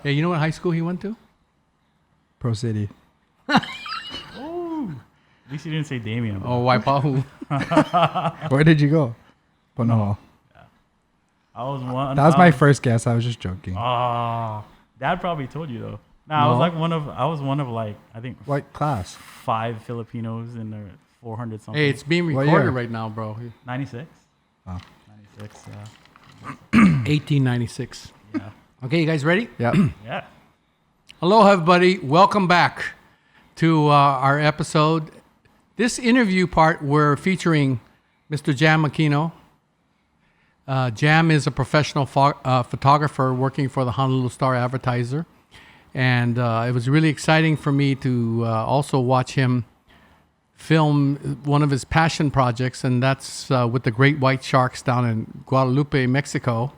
Hey, you know what high school he went to? Pro City. Oh, at least you didn't say Damien. Oh, Waipahu. Where did you go? Punahou. I was one. That was my first guess. I was just joking. Oh, Dad probably told you though. No, No. I was one of like I think What class? 5 Filipinos in the 400 something. Hey, it's being What recorded year? right now, bro. 96. Oh. 96. 1896. Yeah. Okay, you guys ready? Yeah. Yeah. Hello, everybody. Welcome back to our episode. This interview part, we're featuring Mr. Jamm Aquino. Jamm is a professional photographer working for the Honolulu Star Advertiser. And it was really exciting for me to also watch him film one of his passion projects, and that's with the great white sharks down in Guadalupe, Mexico,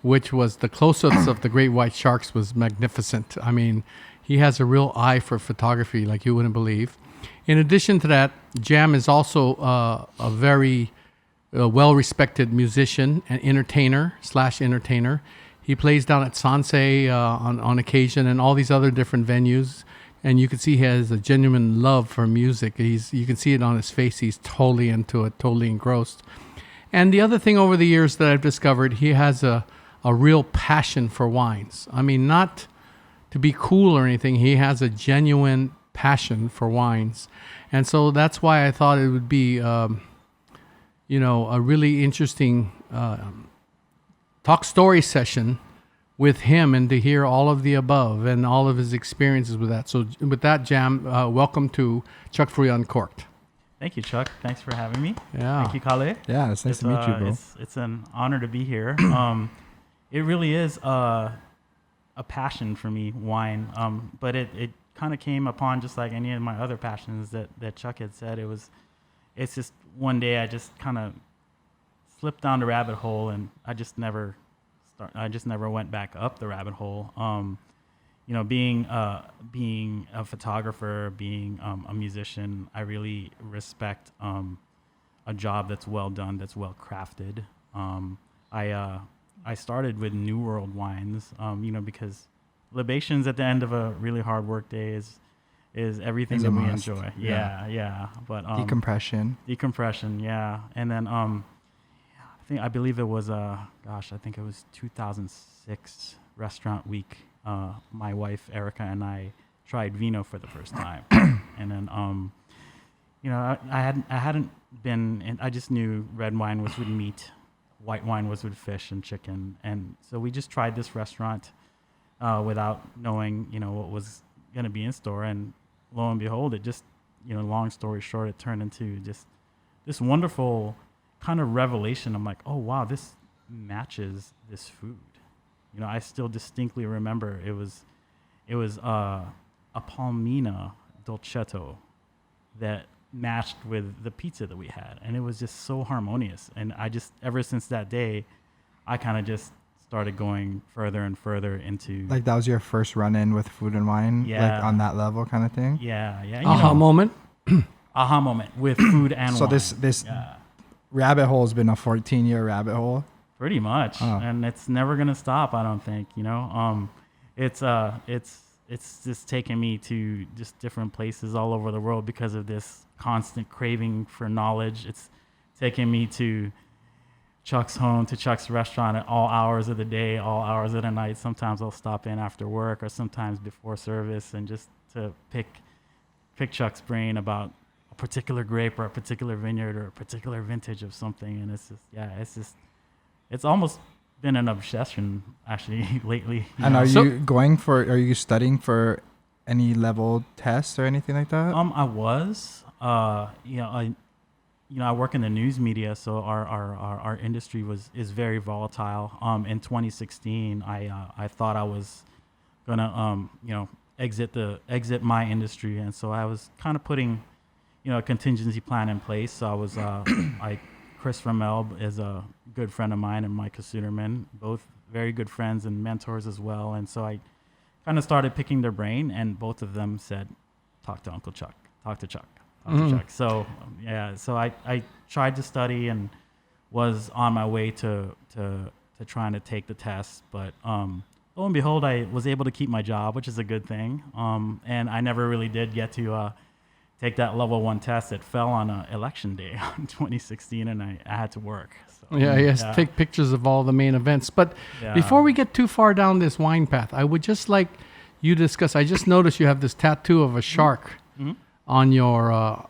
which was the close-ups of the great white sharks was magnificent. I mean, he has a real eye for photography like you wouldn't believe. In addition to that, Jamm is also a very well-respected musician and entertainer. He plays down at Sansei on occasion and all these other different venues. And you can see he has a genuine love for music. You can see it on his face. He's totally into it, totally engrossed. And the other thing over the years that I've discovered, he has a real passion for wines. I mean, not to be cool or anything. He has a genuine passion for wines. And so that's why I thought it would be, a really interesting talk story session with him and to hear all of the above and all of his experiences with that. So with that, Jamm, welcome to Chuck Furuya Uncorked. Thank you, Chuck. Thanks for having me. Yeah. Thank you, Kale. Yeah, it's nice to meet you, bro. It's an honor to be here. It really is a passion for me, wine. But it kind of came upon just like any of my other passions that Chuck had said. It's just one day I just kind of slipped down the rabbit hole, and I just never went back up the rabbit hole. Being a photographer, being a musician, I really respect a job that's well done, that's well crafted. I started with New World wines, because libations at the end of a really hard work day is everything that we enjoy. Yeah. But Decompression, yeah. And then I believe it was 2006 restaurant week. My wife Erica and I tried vino for the first time, and then I hadn't been, and I just knew red wine was with meat, white wine was with fish and chicken, and so we just tried this restaurant without knowing what was going to be in store, and lo and behold, it just long story short, it turned into just this wonderful kind of revelation. I'm like, oh wow, this matches this food. I still distinctly remember it was a palmina dolcetto that matched with the pizza that we had, and it was just so harmonious. And I just, ever since that day, I kind of just started going further and further into, like that was your first run-in with food and wine, Yeah. like on that level kind of thing. yeah Aha moment. aha moment with food and So wine. this Yeah. rabbit hole has been a 14-year rabbit hole. Pretty much, Oh. and it's never gonna stop. I don't think. It's just taken me to just different places all over the world because of this constant craving for knowledge. It's taken me to Chuck's home, to Chuck's restaurant at all hours of the day, all hours of the night. Sometimes I'll stop in after work, or sometimes before service, and just to pick Chuck's brain about a particular grape or a particular vineyard or a particular vintage of something. And it's almost been an obsession actually lately. And are you studying for any level tests or anything like that? I was, I work in the news media, so our industry is very volatile. In 2016, I thought I was gonna exit my industry, and so I was kind of putting a contingency plan in place. So I was Chris Ramel is a good friend of mine, and Mike Suderman, both very good friends and mentors as well. And so I kind of started picking their brain, and both of them said, talk to Uncle Chuck, talk to Chuck. So so I tried to study and was on my way to trying to take the test, but lo and behold, I was able to keep my job, which is a good thing. And I never really did get to take that level 1 test. It fell on election day in 2016, and I had to work. So, Yeah, he has to take pictures of all the main events. But before we get too far down this wine path, I would just like you to discuss. I just noticed you have this tattoo of a shark on your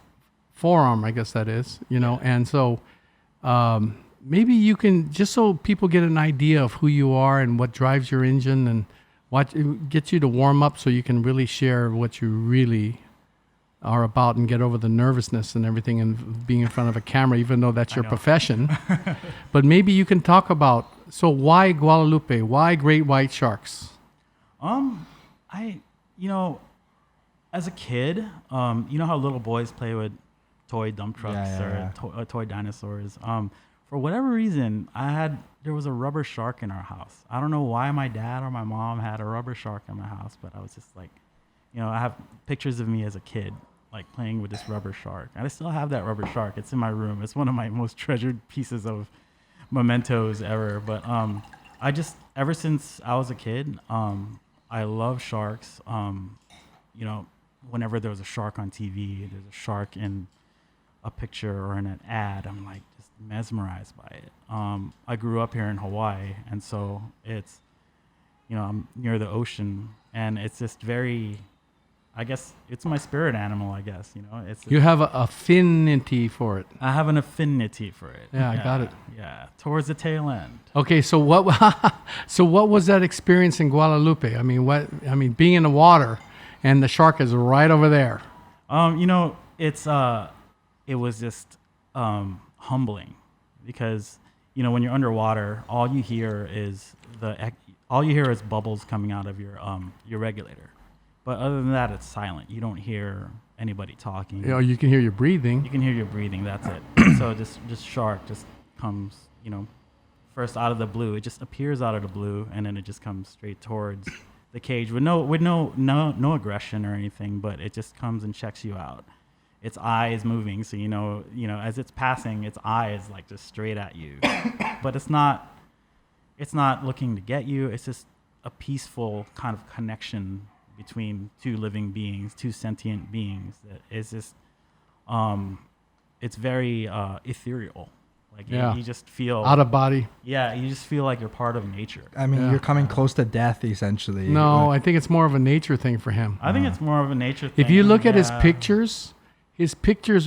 forearm, I guess that is, and so maybe you can, just so people get an idea of who you are and what drives your engine and what gets you to warm up so you can really share what you really are about and get over the nervousness and everything and being in front of a camera, even though that's your profession. But maybe you can talk about, so why Guadalupe? Why great white sharks? As a kid, you know how little boys play with toy dump trucks or toy dinosaurs? For whatever reason, there was a rubber shark in our house. I don't know why my dad or my mom had a rubber shark in my house, but I was just like, I have pictures of me as a kid, like playing with this rubber shark. And I still have that rubber shark. It's in my room. It's one of my most treasured pieces of mementos ever. But ever since I was a kid, I love sharks. Whenever there was a shark on TV, there's a shark in a picture or in an ad, I'm like just mesmerized by it. I grew up here in Hawaii, and so it's, I'm near the ocean, and it's just very, I guess it's my spirit animal, I guess, You have an affinity for it. I have an affinity for it. Yeah, I got it. Yeah, towards the tail end. Okay, so what was that experience in Guadalupe? I mean, being in the water and the shark is right over there. It was just humbling because, when you're underwater, all you hear is bubbles coming out of your regulator. But other than that, it's silent. You don't hear anybody talking. You can hear your breathing. You can hear your breathing. That's it. So this shark just comes, first out of the blue. It just appears out of the blue, and then it just comes straight towards the cage with no aggression or anything. But it just comes and checks you out. Its eye is moving, so as it's passing, its eye is like just straight at you. But it's not looking to get you. It's just a peaceful kind of connection between two living beings, two sentient beings. That is just, it's very ethereal. Like you just feel out of body. Yeah, you just feel like you're part of nature. I mean, you're coming close to death, essentially. No, I think it's more of a nature thing for him. I think it's more of a nature thing. If you look at his pictures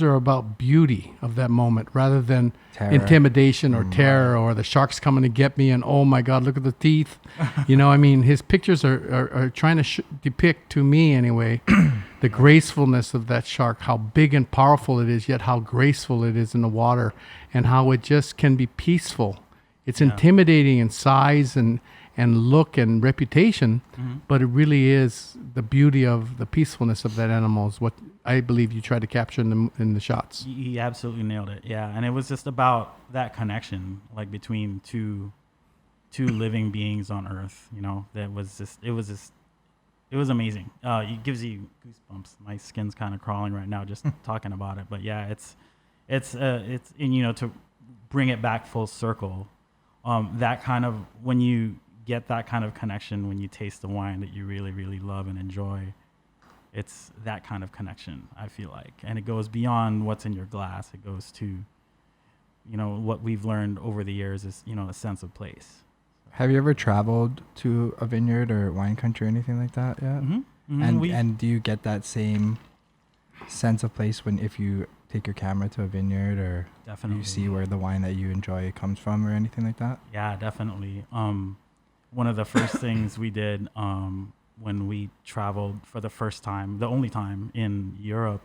are about beauty of that moment rather than intimidation or terror or the shark's coming to get me and oh my God, look at the teeth. His pictures are trying to depict, to me anyway, the gracefulness of that shark, how big and powerful it is, yet how graceful it is in the water and how it just can be peaceful. It's intimidating in size and look and reputation, but it really is the beauty of the peacefulness of that animal is what I believe you tried to capture in the shots. You absolutely nailed it. Yeah, and it was just about that connection, like between two living beings on Earth. That was just it was amazing. It gives you goosebumps. My skin's kind of crawling right now just talking about it. But yeah, it's to bring it back full circle. That kind of when you get that kind of connection when you taste the wine that you really, really love and enjoy. It's that kind of connection, I feel like. And it goes beyond what's in your glass. It goes to, what we've learned over the years is, a sense of place. Have you ever traveled to a vineyard or wine country or anything like that yet? Mm-hmm. Mm-hmm. And do you get that same sense of place if you take your camera to a vineyard or definitely you see where the wine that you enjoy comes from or anything like that? Yeah, definitely. One of the first things we did when we traveled for the first time, the only time in Europe,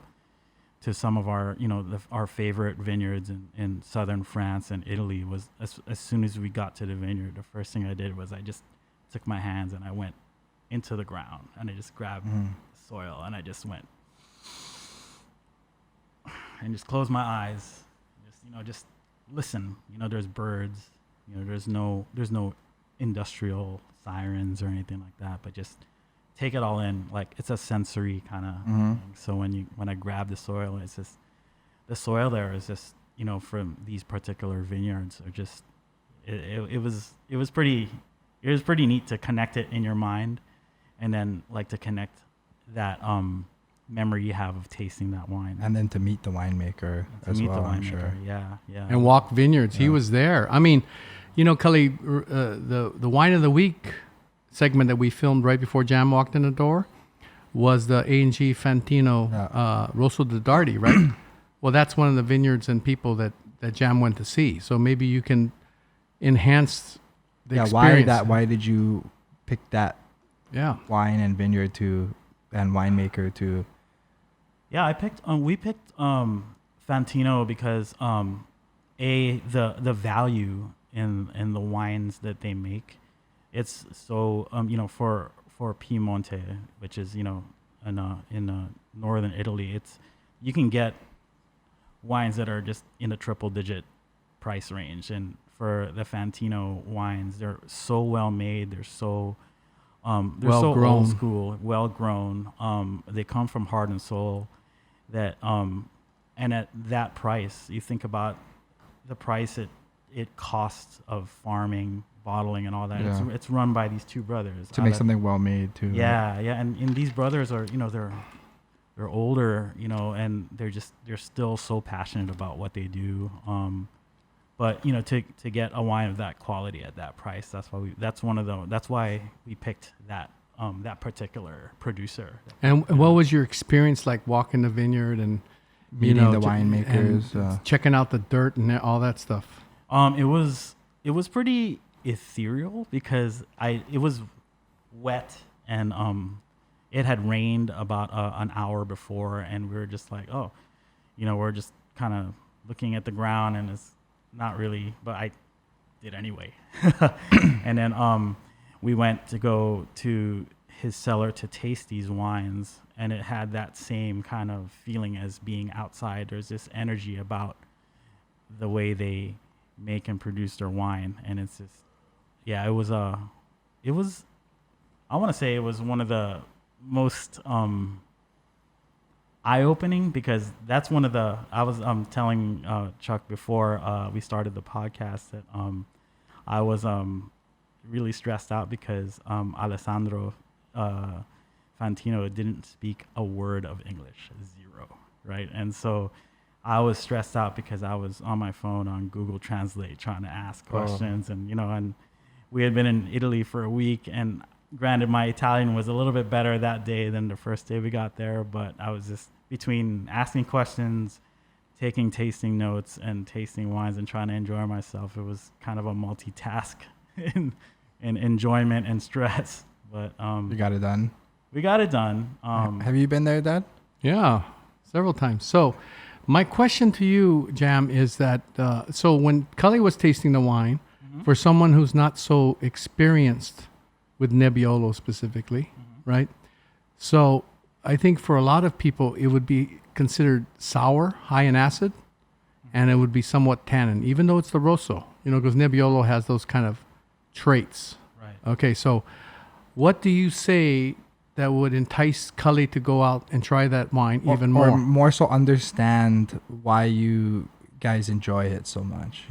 to some of our, our favorite vineyards in southern France and Italy was as soon as we got to the vineyard, the first thing I did was I just took my hands and I went into the ground and I just grabbed the soil and I just went and just closed my eyes, just listen. There's birds, there's no industrial sirens or anything like that, but just take it all in. Like it's a sensory kind of thing. So when I grab the soil, it's just the soil there is just from these particular vineyards are just it was pretty it was pretty neat to connect it in your mind, and then like to connect that memory you have of tasting that wine. And then to meet the winemaker as well, I'm sure. Yeah. And walk vineyards. He was there. I mean, Cully, the wine of the week segment that we filmed right before Jamm walked in the door was the A&G Fantino Rosso di Dardi, right? Well, that's one of the vineyards and people that Jamm went to see. So maybe you can enhance the experience. Why did you pick that wine and vineyard and winemaker to? Yeah, we picked Fantino because the value in the wines that they make, it's so for Piemonte, which is in northern Italy, you can get wines that are just in a triple digit price range, and for the Fantino wines, they're so well made, they're so so old school, well grown. They come from heart and soul. That and at that price, you think about the price it costs of farming, bottling, and all that. Yeah. It's run by these two brothers to make something well made too. Yeah, right? And these brothers are they're older, and they're still so passionate about what they do. But to get a wine of that quality at that price, that's why we picked that particular producer. And what was your experience like walking the vineyard and meeting the winemakers, and checking out the dirt and all that stuff? It was pretty ethereal because it was wet and it had rained about an hour before, and we were just like, we're just kind of looking at the ground, and it's not really, but I did anyway. And then we went to go to his cellar to taste these wines, and it had that same kind of feeling as being outside. There's this energy about the way they make and produce their wine, and it's just, I want to say it was one of the most eye-opening, because that's one of the, I was telling Chuck before we started the podcast that I was really stressed out because Alessandro Fantino didn't speak a word of English, zero, right? And so I was stressed out because I was on my phone on Google Translate trying to ask questions, and and we had been in Italy for a week, and granted my Italian was a little bit better that day than the first day we got there, but I was just between asking questions, taking tasting notes, and tasting wines and trying to enjoy myself. It was kind of a multitask in enjoyment and stress, but you got it done. We got it done. Have you been there, Dad? Yeah, several times. So my question to you, Jamm, is that so when Cully was tasting the wine, for someone who's not so experienced with Nebbiolo specifically, right? So I think for a lot of people, it would be considered sour, high in acid, and it would be somewhat tannin, even though it's the Rosso, because Nebbiolo has those kind of traits. Right. Okay, so what do you say that would entice Cully to go out and try that wine even more? Or more so understand why you guys enjoy it so much,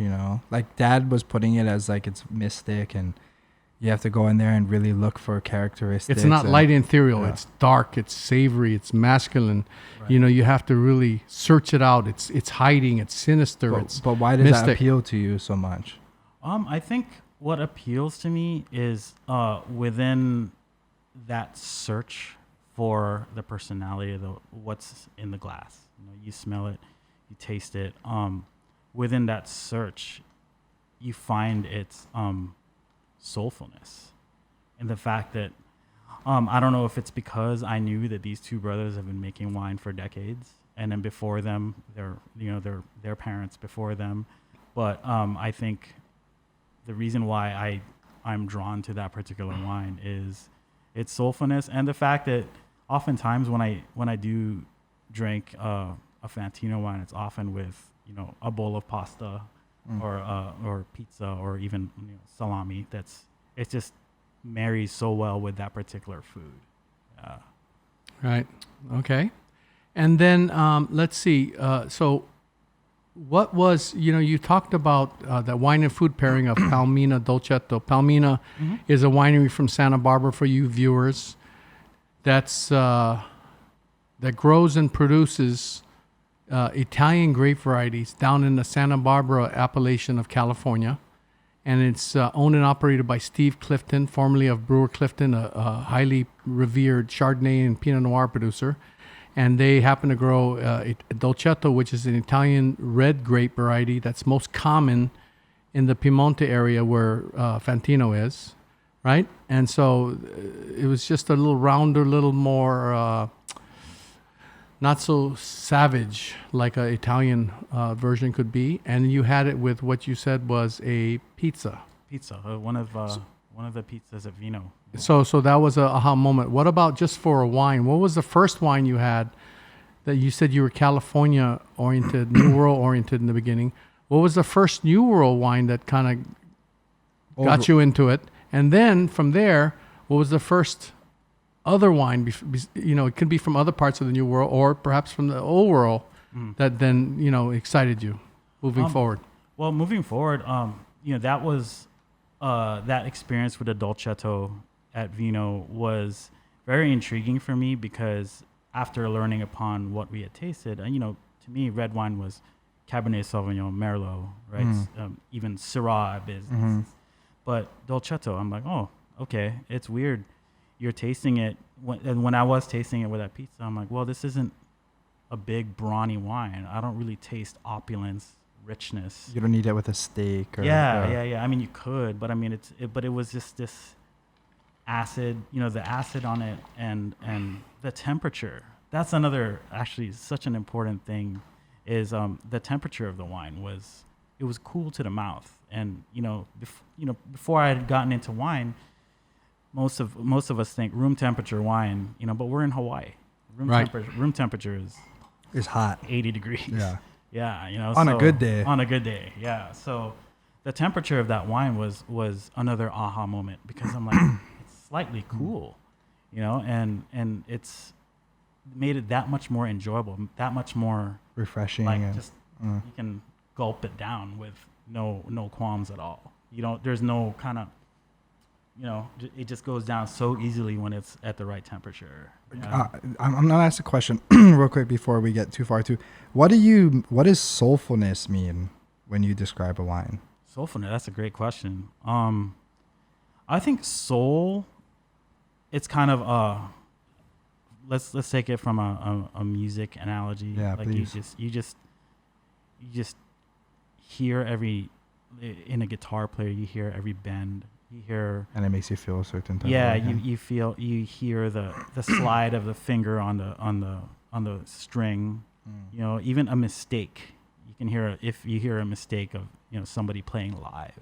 Like Dad was putting it as like it's mystic, and you have to go in there and really look for characteristics. It's not light and ethereal. It's dark. It's savory. It's masculine. Right. You have to really search it out. It's hiding. It's sinister. But why does that appeal to you so much? I think what appeals to me is within that search for the personality of what's in the glass. You smell it, you taste it. Within that search, you find its soulfulness, and the fact that I don't know if it's because I knew that these two brothers have been making wine for decades, and then before them, their parents before them, but I think the reason why I'm drawn to that particular wine is its soulfulness, and the fact that oftentimes when I do drink a Fantino wine, it's often with a bowl of pasta or pizza or even salami. It just marries so well with that particular food. Right. Okay. And then let's see. So what was, you talked about the wine and food pairing of Palmina Dolcetto. Palmina is a winery from Santa Barbara for you viewers. That grows and produces Italian grape varieties down in the Santa Barbara appellation of California. And it's owned and operated by Steve Clifton, formerly of Brewer Clifton, a highly revered Chardonnay and Pinot Noir producer. And they happen to grow Dolcetto, which is an Italian red grape variety that's most common in the Piemonte area where Fantino is, right? And so it was just a little rounder, little more not so savage like an Italian version could be. And you had it with what you said was a pizza. One of the pizzas at Vino. So that was a aha moment. What about just for a wine? What was the first wine you had that you said you were California oriented, New World oriented in the beginning? What was the first New World wine that kind of got you into it? And then from there, what was the first other wine? It could be from other parts of the New World or perhaps from the Old World that then, excited you moving forward. Well, moving forward, that was that experience with the Dolcetto at Vino was very intriguing for me because after learning upon what we had tasted, to me, red wine was Cabernet Sauvignon, Merlot, right? Even Syrah business. But Dolcetto, I'm like, oh, okay, it's weird. You're tasting it. When I was tasting it with that pizza, I'm like, well, this isn't a big brawny wine. I don't really taste opulence, richness. You don't need it with a steak. Or, Yeah. I mean, you could, but I mean, but it was just this acid, the acid on it and the temperature. That's another, actually, such an important thing is the temperature of the wine it was cool to the mouth. And, before I had gotten into wine, most of us think room temperature wine, but we're in Hawaii. Room temperature is hot. 80 degrees. Yeah. Yeah, on a good day. On a good day, yeah. So the temperature of that wine was another aha moment because I'm like, it's slightly cool, and it's made it that much more enjoyable, that much more refreshing. Like just you can gulp it down with no qualms at all. There's no kind of, it just goes down so easily when it's at the right temperature. Yeah. I'm gonna ask a question real quick before we get too far. What does soulfulness mean when you describe a wine? Soulfulness, that's a great question. I think soul, it's kind of let's take it from a music analogy. Yeah, like please. You just hear in a guitar player, you hear every bend. You hear, and it makes you feel a certain type. Yeah, of way. you hear the slide of the finger on the string. Even a mistake. You can hear if you hear a mistake of somebody playing live,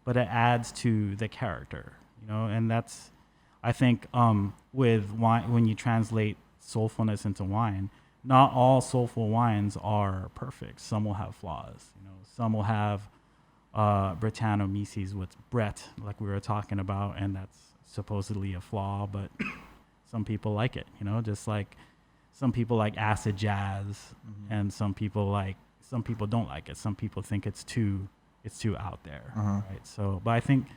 but it adds to the character. And that's, I think, with wine, when you translate soulfulness into wine, not all soulful wines are perfect. Some will have flaws. Some will have Brettanomyces with Brett, like we were talking about, and that's supposedly a flaw, but some people like it, just like some people like acid jazz, and some people don't like it. Some people think it's too out there, right? So, but I think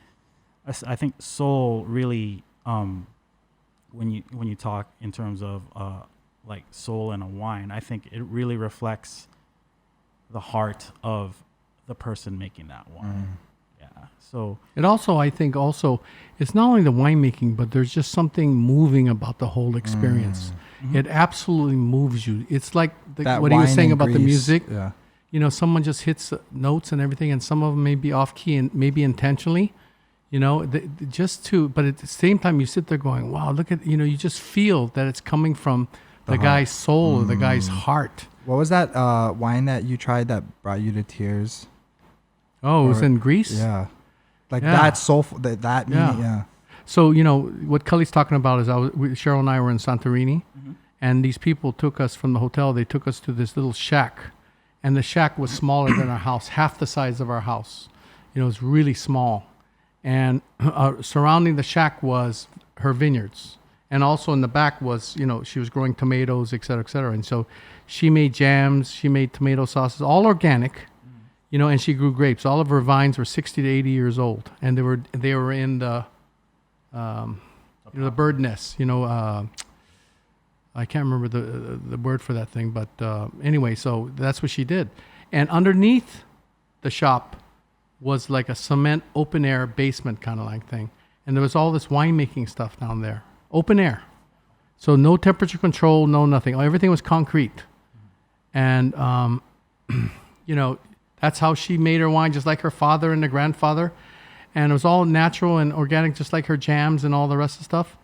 soul really, when you talk in terms of like soul in a wine, I think it really reflects the heart of the person making that wine. Yeah. So it also, I think, it's not only the winemaking, but there's just something moving about the whole experience. It absolutely moves you. It's like what he was saying about the music. Yeah. Someone just hits notes and everything, and some of them may be off key and maybe intentionally. But at the same time, you sit there going, "Wow, look at you just feel that it's coming from the guy's soul or the guy's heart." What was that wine that you tried that brought you to tears? Oh, it was in Greece? Yeah. That soulful, that meaning, yeah. So, what Cully's talking about is Cheryl and I were in Santorini, and these people took us from the hotel. They took us to this little shack, and the shack was smaller than our house, half the size of our house. It was really small. And surrounding the shack was her vineyards. And also in the back was, she was growing tomatoes, et cetera, et cetera. And so she made jams, she made tomato sauces, all organic, and she grew grapes. All of her vines were 60 to 80 years old, and they were in the the bird nest. I can't remember the word for that thing, but anyway, so that's what she did. And underneath the shop was like a cement open air basement kind of like thing, and there was all this winemaking stuff down there, open air. So no temperature control, no nothing. Everything was concrete, and that's how she made her wine, just like her father and her grandfather, and it was all natural and organic, just like her jams and all the rest of the stuff.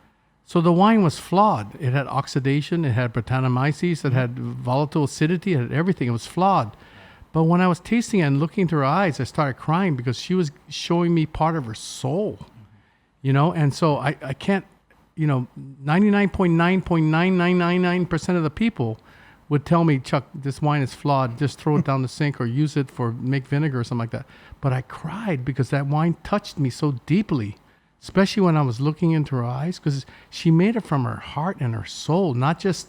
So the wine was flawed. It had oxidation, it had Brettanomyces, it had volatile acidity, it had everything. It was flawed. But when I was tasting it and looking into her eyes, I started crying because she was showing me part of her soul, And so I can't, 99.99999% of the people would tell me, Chuck, this wine is flawed. Just throw it down the sink or use it for make vinegar or something like that. But I cried because that wine touched me so deeply, especially when I was looking into her eyes, because she made it from her heart and her soul, not just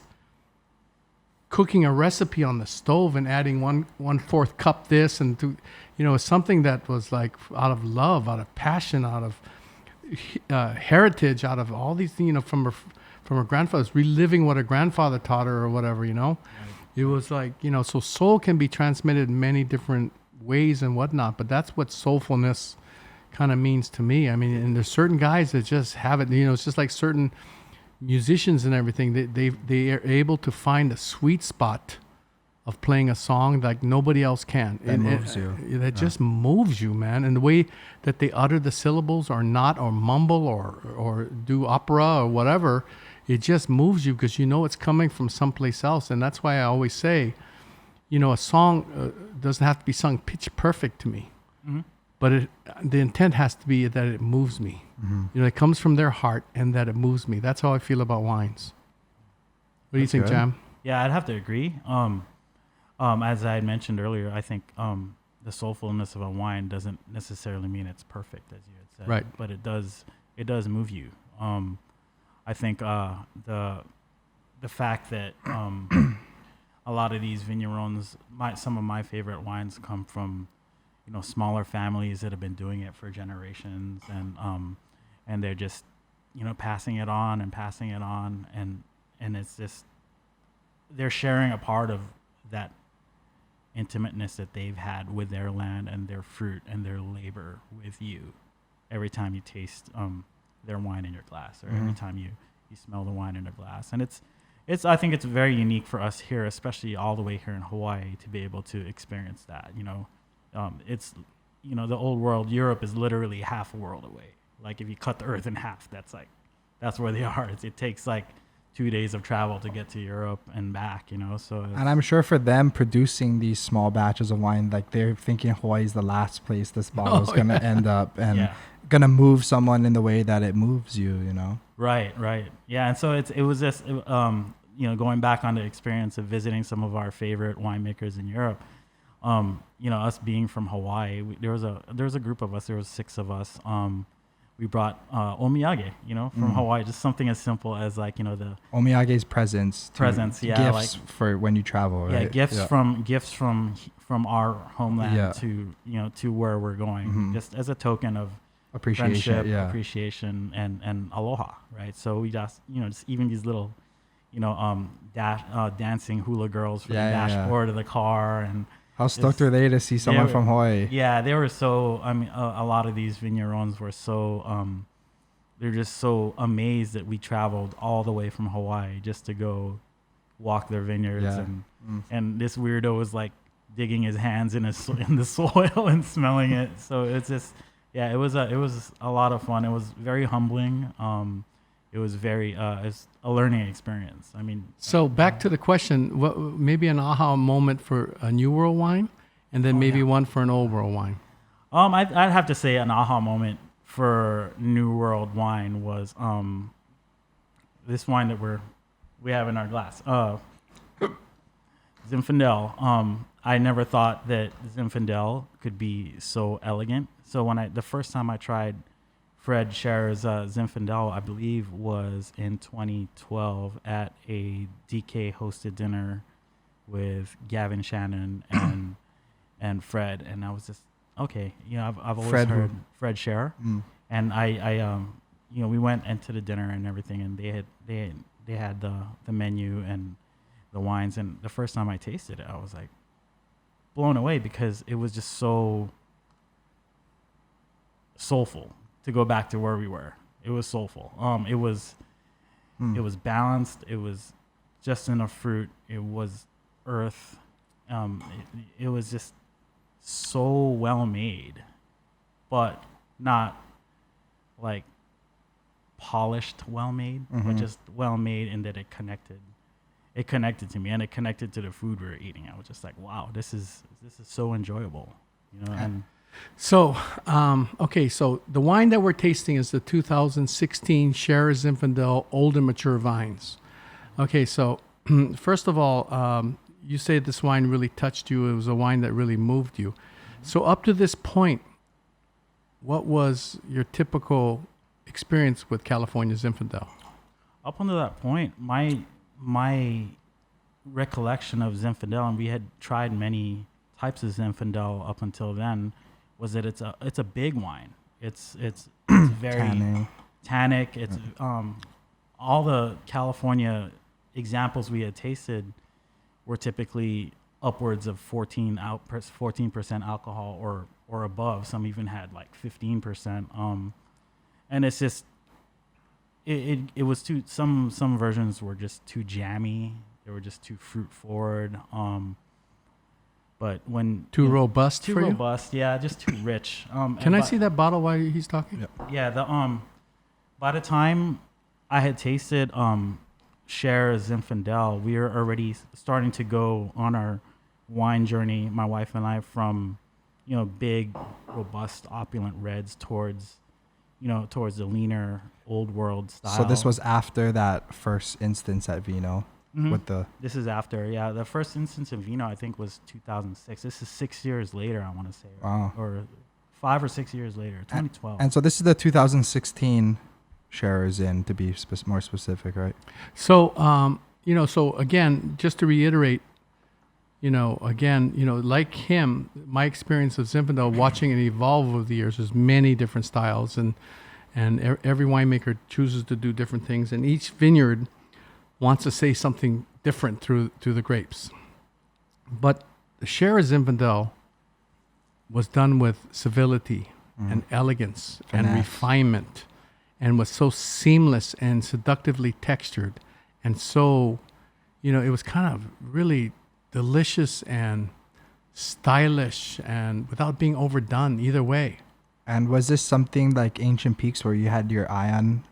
cooking a recipe on the stove and adding one fourth cup this and something that was like out of love, out of passion, out of heritage, out of all these things, from her grandfather's, reliving what her grandfather taught her or whatever, Right. It was like, so soul can be transmitted in many different ways and whatnot, but that's what soulfulness kind of means to me. I mean, and there's certain guys that just have it, it's just like certain musicians and everything, they are able to find a sweet spot of playing a song like nobody else can. That moves you. That just moves you, man. And the way that they utter the syllables or not, or mumble or do opera or whatever, it just moves you because it's coming from someplace else. And that's why I always say, a song doesn't have to be sung pitch perfect to me. Mm-hmm. But the intent has to be that it moves me. Mm-hmm. It comes from their heart and that it moves me. That's how I feel about wines. What do you think, Jam? Yeah, I'd have to agree. As I had mentioned earlier, I think the soulfulness of a wine doesn't necessarily mean it's perfect, as you had said. Right. But it does move you. I think the fact that a lot of these vignerons, some of my favorite wines come from smaller families that have been doing it for generations, and they're just passing it on and it's just they're sharing a part of that intimateness that they've had with their land and their fruit and their labor with you every time you taste their wine in your glass, or every time you smell the wine in a glass. And it's I think it's very unique for us here, especially all the way here in Hawaii, to be able to experience that. It's the old world, Europe is literally half a world away. Like if you cut the earth in half, that's where they are. It takes like 2 days of travel to get to Europe and back, so and I'm sure for them producing these small batches of wine, like they're thinking Hawaii is the last place this bottle is going to end up and going to move someone in the way that it moves you, Right. Yeah. And so it was just, going back on the experience of visiting some of our favorite winemakers in Europe, us being from Hawaii, there was a group of us, there was 6 of us. We brought omiyage, from Hawaii, just something as simple as like, the omiyage's presents, gifts like, for when you travel, right? Yeah, gifts from our homeland to where we're going, just as a token of appreciation, appreciation and aloha, right? So we just, just even these little, dancing hula girls from the dashboard of the car, and how stoked are they to see someone from Hawaii? Yeah, they were so. I mean, a lot of these vignerons were so. They're just so amazed that we traveled all the way from Hawaii just to go walk their vineyards, and this weirdo was like digging his hands in the soil and smelling it. So it's just, it was a lot of fun. It was very humbling. It was very it's a learning experience. I mean, so back to the question, what maybe an aha moment for a New World wine, and then maybe one for an Old World wine. I'd have to say an aha moment for New World wine was this wine that we have in our glass, Zinfandel. I never thought that Zinfandel could be so elegant. So the first time I tried Fred Scherer's Zinfandel, I believe, was in 2012 at a DK hosted dinner with Gavin Shannon and Fred, and I was just okay. You know, I've always Fred heard who? Fred Scherer, and I you know, we went into the dinner and everything, and they had the menu and the wines, and the first time I tasted it, I was like blown away because it was just so soulful. To go back to where we were, it was soulful. It was balanced. It was just enough fruit. It was earth. It was just so well made, but not like polished well made, but just well made in that it connected. It connected to me, and it connected to the food we were eating. I was just like, wow, this is so enjoyable, you know. And So, okay, so the wine that we're tasting is the 2016 Scherer Zinfandel Old and Mature Vines. Okay, so first of all, you say this wine really touched you. It was a wine that really moved you. So up to this point, what was your typical experience with California Zinfandel? up until that point, my recollection of Zinfandel, and we had tried many types of Zinfandel up until then, was that it's a big wine. It's very tannic. It's all the California examples we had tasted were typically upwards of 14% alcohol or above. Some even had like 15%. And it's just it was too, some versions were just too jammy. They were just too fruit forward. But when Too robust for you? too robust, yeah, just too rich. Can I see that bottle while he's talking? Yep. Yeah, by the time I had tasted Scherer's Zinfandel, we were already starting to go on our wine journey, my wife and I, from, you know, big, robust, opulent reds towards the leaner, old world style. So this was after that first instance at Vino with the... This is after, yeah. The first instance of Vino, I think, was 2006. This is 6 years later, I want to say. Wow. Or 5 or 6 years later, 2012. And so this is the 2016 Scherer's in, to be more specific, right? So, so again, just to reiterate, like him, my experience of Zinfandel, watching it evolve over the years, there's many different styles, and every winemaker chooses to do different things, and each vineyard wants to say something different through the grapes. But the Scherer Zinfandel was done with civility and elegance and refinement, and was so seamless and seductively textured, and so, it was kind of really delicious and stylish and without being overdone either way. And was this something like Ancient Peaks where you had your eye on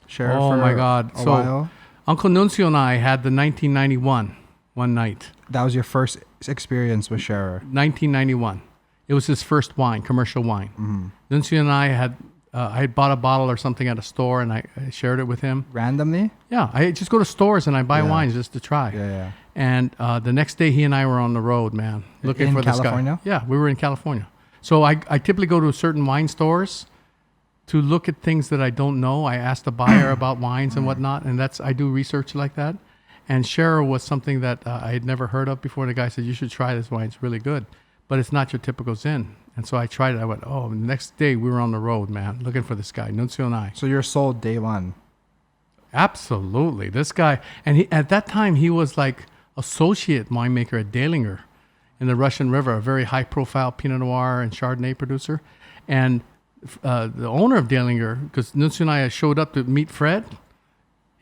Scherer Oh for my God. a while? Uncle Nuncio and I had the 1991 one night. That was your first experience with Scherer. 1991. It was his first wine, commercial wine. Nuncio and I had bought a bottle or something at a store, and I shared it with him. Randomly? Yeah, I just go to stores and I buy wines just to try. Yeah. And the next day, he and I were on the road, man, looking In for this California? guy. Yeah, we were in California. So I typically go to certain wine stores to look at things that I don't know. I ask the buyer about wines and whatnot, and I do research like that. And Scherer was something that I had never heard of before. The guy said, "You should try this wine. It's really good, but it's not your typical Zin." And so I tried it. I went, the next day we were on the road, man, looking for this guy, Nuncio and I. So you're sold day one? Absolutely. This guy, and at that time, he was like associate winemaker at Dalinger in the Russian River, a very high-profile Pinot Noir and Chardonnay producer. And the owner of Dalinger, because Nuncio and I showed up to meet Fred,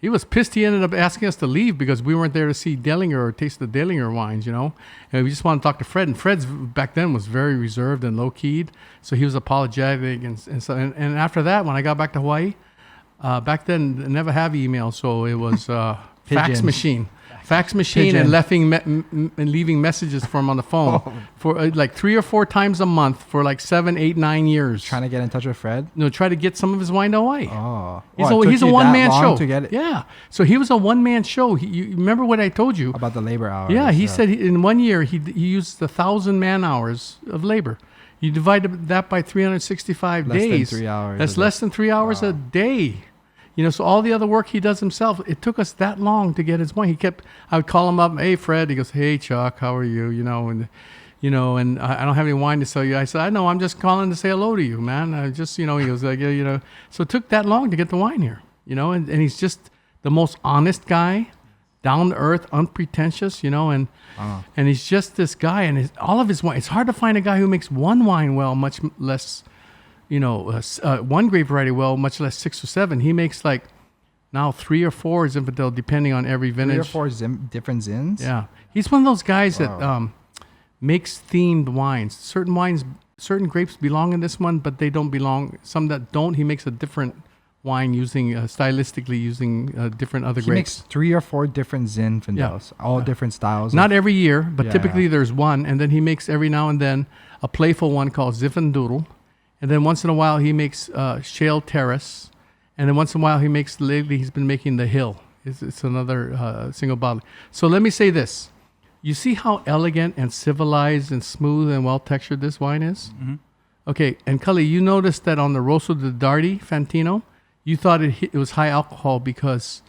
he was pissed. He ended up asking us to leave because we weren't there to see Dalinger or taste the Dalinger wines, And we just wanted to talk to Fred. And Fred's back then was very reserved and low-keyed, so he was apologetic. And after that, when I got back to Hawaii, back then, they never have email, so it was fax machine. And leaving messages for him on the phone for like 3 or 4 times a month for like 7, 8, 9 years. Trying to get in touch with Fred? No, try to get some of his wine to Hawaii. Oh. He's a one-man show. To get it? Yeah. So he was a one-man show. You remember what I told you? About the labor hours. Yeah, he said in 1 year he used 1,000 man hours of labor. You divide that by 365 Less than days. 3 hours. That's less than 3 hours a day. You know, so all the other work he does himself, it took us that long to get his wine. I would call him up, hey, Fred. He goes, hey, Chuck, how are you? And I don't have any wine to sell you. I said, I know, I'm just calling to say hello to you, man. I just, he goes, like, so it took that long to get the wine here, and he's just the most honest guy, down to earth, unpretentious, and he's just this guy, and all of his wine. It's hard to find a guy who makes one wine well, much less, one grape variety well, much less 6 or 7. He makes like now 3 or 4 Zinfandel, depending on every vintage. 3 or 4 different Zins? Yeah. He's one of those guys that makes themed wines. Certain grapes belong in this one, but they don't belong. Some that don't, he makes a different wine stylistically using different other He grapes. makes 3 or 4 different Zinfandels, all different styles. Not every year, but typically there's one. And then he makes every now and then a playful one called Zinfandel. And then once in a while he makes Shale Terrace. And then once in a while lately he's been making The Hill. It's another single bottle. So let me say this. You see how elegant and civilized and smooth and well-textured this wine is? Mm-hmm. Okay, and Cully, you noticed that on the Rosso di Dardi Fantino, you thought it was high alcohol because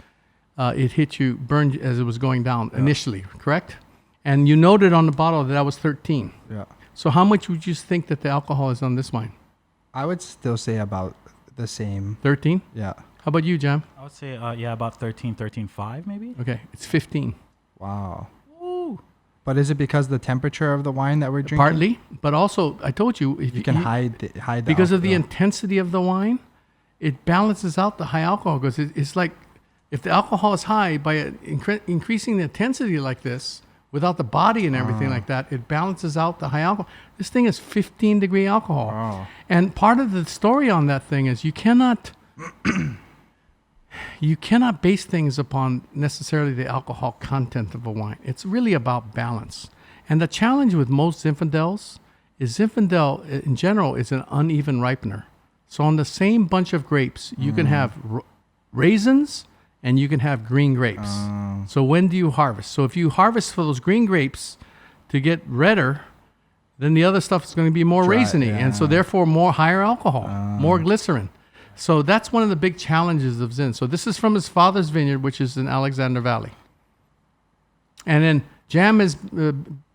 it burned as it was going down initially, correct? And you noted on the bottle that was 13. Yeah. So how much would you think that the alcohol is on this wine? I would still say about the same. 13? Yeah. How about you, Jam? I would say, about 13.5 maybe. Okay, it's 15. Wow. Ooh. But is it because of the temperature of the wine that we're drinking? Partly, but also I told you if You can hide the because of the alcohol. intensity of the wine, it balances out the high alcohol because it's like if the alcohol is high by increasing the intensity like this without the body and everything like that, it balances out the high alcohol. This thing is 15-degree alcohol. Oh. And part of the story on that thing is you cannot base things upon necessarily the alcohol content of a wine. It's really about balance. And the challenge with most Zinfandels is Zinfandel in general is an uneven ripener. So on the same bunch of grapes, you can have raisins and you can have green grapes. So when do you harvest? So if you harvest for those green grapes to get redder, then the other stuff is going to be more raisiny. yeah. And so therefore more higher alcohol, more glycerin. So that's one of the big challenges of Zin. So this is from his father's vineyard, which is in Alexander Valley. And then Jam is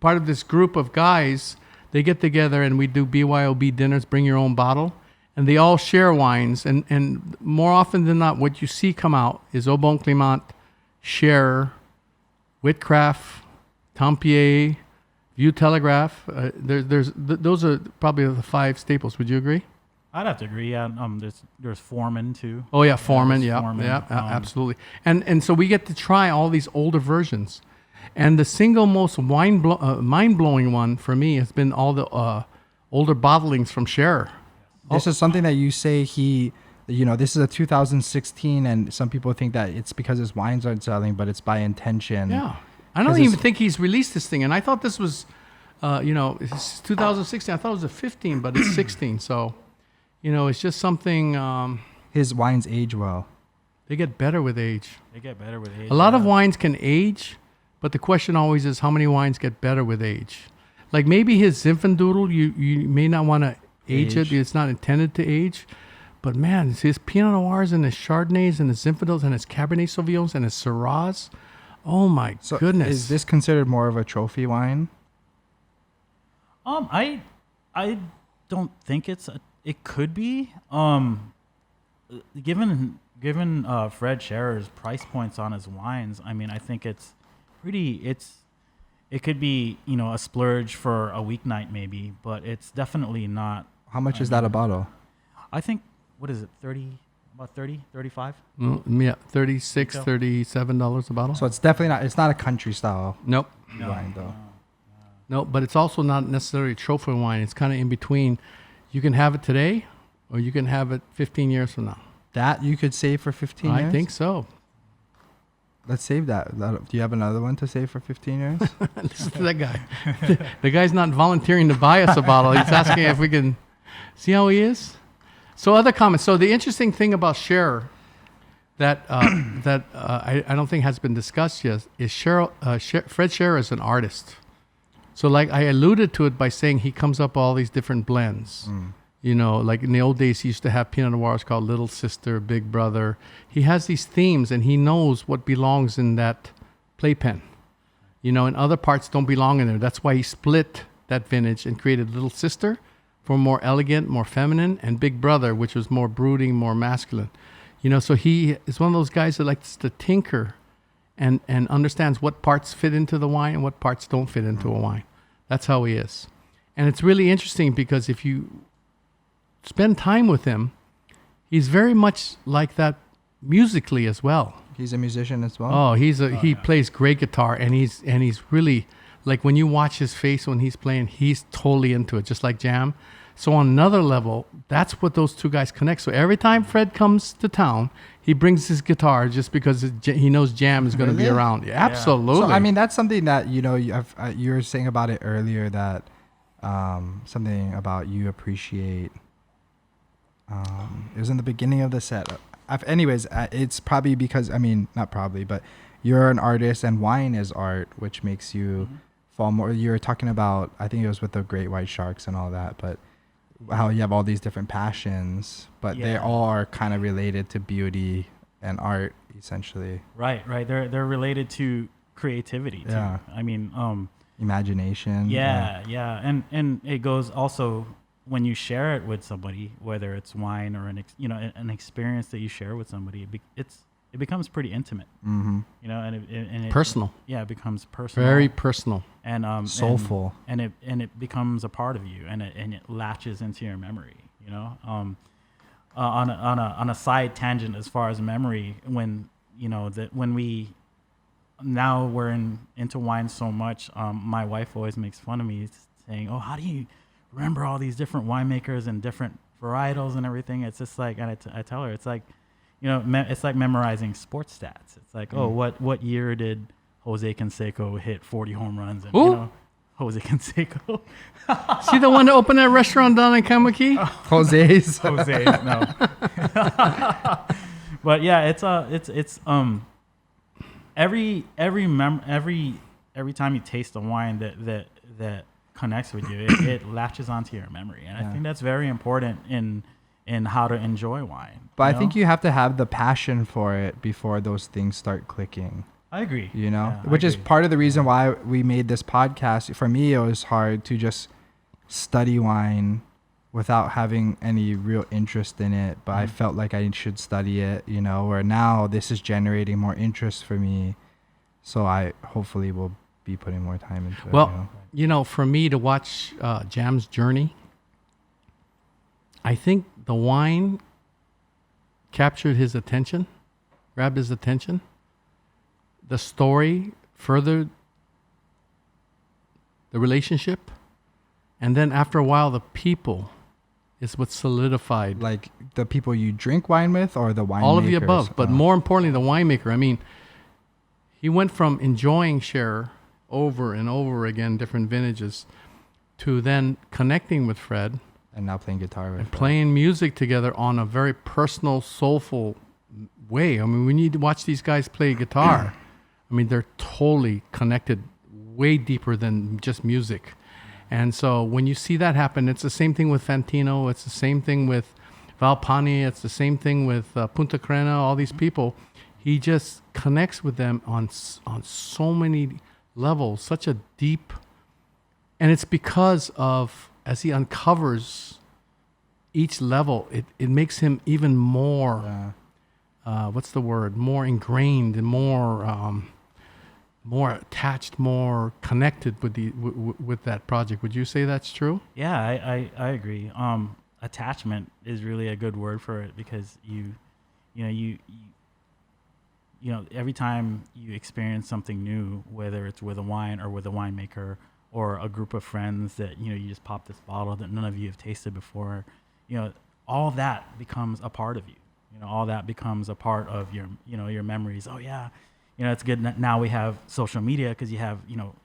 part of this group of guys. They get together and we do BYOB dinners, bring your own bottle. And they all share wines. And more often than not, what you see come out is Aubon Clément, Scherer, Whitcraft, Tempier, View Telegraph. Those are probably the 5 staples. Would you agree? I'd have to agree. Yeah. There's Foreman too. Oh yeah, Foreman. there's Yeah, Foreman, yeah, absolutely. And so we get to try all these older versions. And the single most mind-blowing one for me has been all the older bottlings from Scherer. This is something that you say this is a 2016, and some people think that it's because his wines aren't selling, but it's by intention. Yeah. I don't even think he's released this thing. And I thought this was, it's 2016. I thought it was a 15, but it's 16. So, it's just something. His wines age well. They get better with age. They get better with age. A lot of wines can age, but the question always is how many wines get better with age? Like maybe his Zinfandel, you may not want to age it. It's not intended to age. But man, his Pinot Noirs and his Chardonnays and his Zinfandels and his Cabernet Sauvignons and his Syrahs. Oh my goodness. Is this considered more of a trophy wine? I don't think it could be. Given Fred Scherer's price points on his wines, I mean, I think it's pretty. It could be a splurge for a weeknight maybe, but it's definitely not. How much is that a bottle? I think what is it? 30, about 30, 35? Yeah, $36, $37 a bottle. So it's definitely not. It's not a country style Nope. wine though. No, but it's also not necessarily trophy wine. It's kind of in between. You can have it today, or you can have it 15 years from now. That you could save for 15 years? I think so. Let's save that. Do you have another one to save for 15 years? Listen to that guy. The guy's not volunteering to buy us a bottle. He's asking if we can see how he is. So other comments. So the interesting thing about Scherer that I don't think has been discussed yet is Fred Scherer is an artist. So like I alluded to it by saying he comes up with all these different blends. You know, like in the old days, he used to have Pinot Noirs called Little Sister, Big Brother. He has these themes, and he knows what belongs in that playpen. You know, and other parts don't belong in there. That's why he split that vintage and created Little Sister for more elegant, more feminine, and Big Brother, which was more brooding, more masculine. You know, so he is one of those guys that likes to tinker and understands what parts fit into the wine and what parts don't fit into a wine. That's how he is. And it's really interesting because if you spend time with him, he's very much like that musically as well. He's a musician as well. Oh, he plays great guitar, and he's really, like, when you watch his face when he's playing, he's totally into it, just like Jamm. So on another level, that's what those two guys connect. So every time Fred comes to town, he brings his guitar just because he knows Jamm is going to be around. Yeah, absolutely. So I mean, that's something that you were saying about it earlier, that something about you appreciate. It was in the beginning of the set. Anyways, it's probably because, I mean, not probably, but you're an artist and wine is art, which makes you fall more. You were talking about, I think it was with the great white sharks and all that, but how you have all these different passions, but they all are kind of related to beauty and art, essentially. Right. They're related to creativity too. Yeah. I mean, imagination. Yeah. And it goes also when you share it with somebody, whether it's wine or an experience that you share with somebody, it becomes pretty intimate. You know, and it personal. It becomes personal. Very personal. And soulful. And it becomes a part of you, and it latches into your memory. You know, on a side tangent as far as memory, when we now we're into wine so much, my wife always makes fun of me saying, "Oh, how do you remember all these different winemakers and different varietals and everything?" It's just like, and I tell her, it's like, you know, it's like memorizing sports stats. It's like, oh, what year did Jose Canseco hit 40 home runs? And, you know, Jose Canseco. See the one that opened that restaurant down in Kamaki? Jose's. No. But yeah, it's every time you taste a wine that connects with you, it latches onto your memory, and I think that's very important in how to enjoy wine. But I think you have to have the passion for it before those things start clicking. I agree. You know, Yeah, which is part of the reason why we made this podcast. For me, it was hard to just study wine without having any real interest in it, but I felt like I should study it, you know, where now this is generating more interest for me. So I hopefully will be putting more time into it. Well, you know, for me to watch Jamm's journey, I think the wine captured his attention, grabbed his attention. The story furthered the relationship. And then after a while, the people is what solidified. Like the people you drink wine with, or the wine all of the makers? above. But more importantly, the winemaker. I mean, he went from enjoying Scherer over and over again, different vintages, to then connecting with Fred. And now playing guitar with and Fred. Playing music together on a very personal, soulful way. I mean, we need to watch these guys play guitar. I mean, they're totally connected way deeper than just music. And so when you see that happen, it's the same thing with Fantino. It's the same thing with Valpani. It's the same thing with Punta Crena, all these people. He just connects with them on so many levels, such a deep... And it's because of, as he uncovers each level, it makes him even more... what's the word? More ingrained and more attached, more connected with with that project. Would you say that's true? Yeah, I agree. Attachment is really a good word for it, because you every time you experience something new, whether it's with a wine or with a winemaker or a group of friends that you just pop this bottle that none of you have tasted before, all that becomes a part of you. All that becomes a part of your memories. Oh yeah, it's good that now we have social media, because you have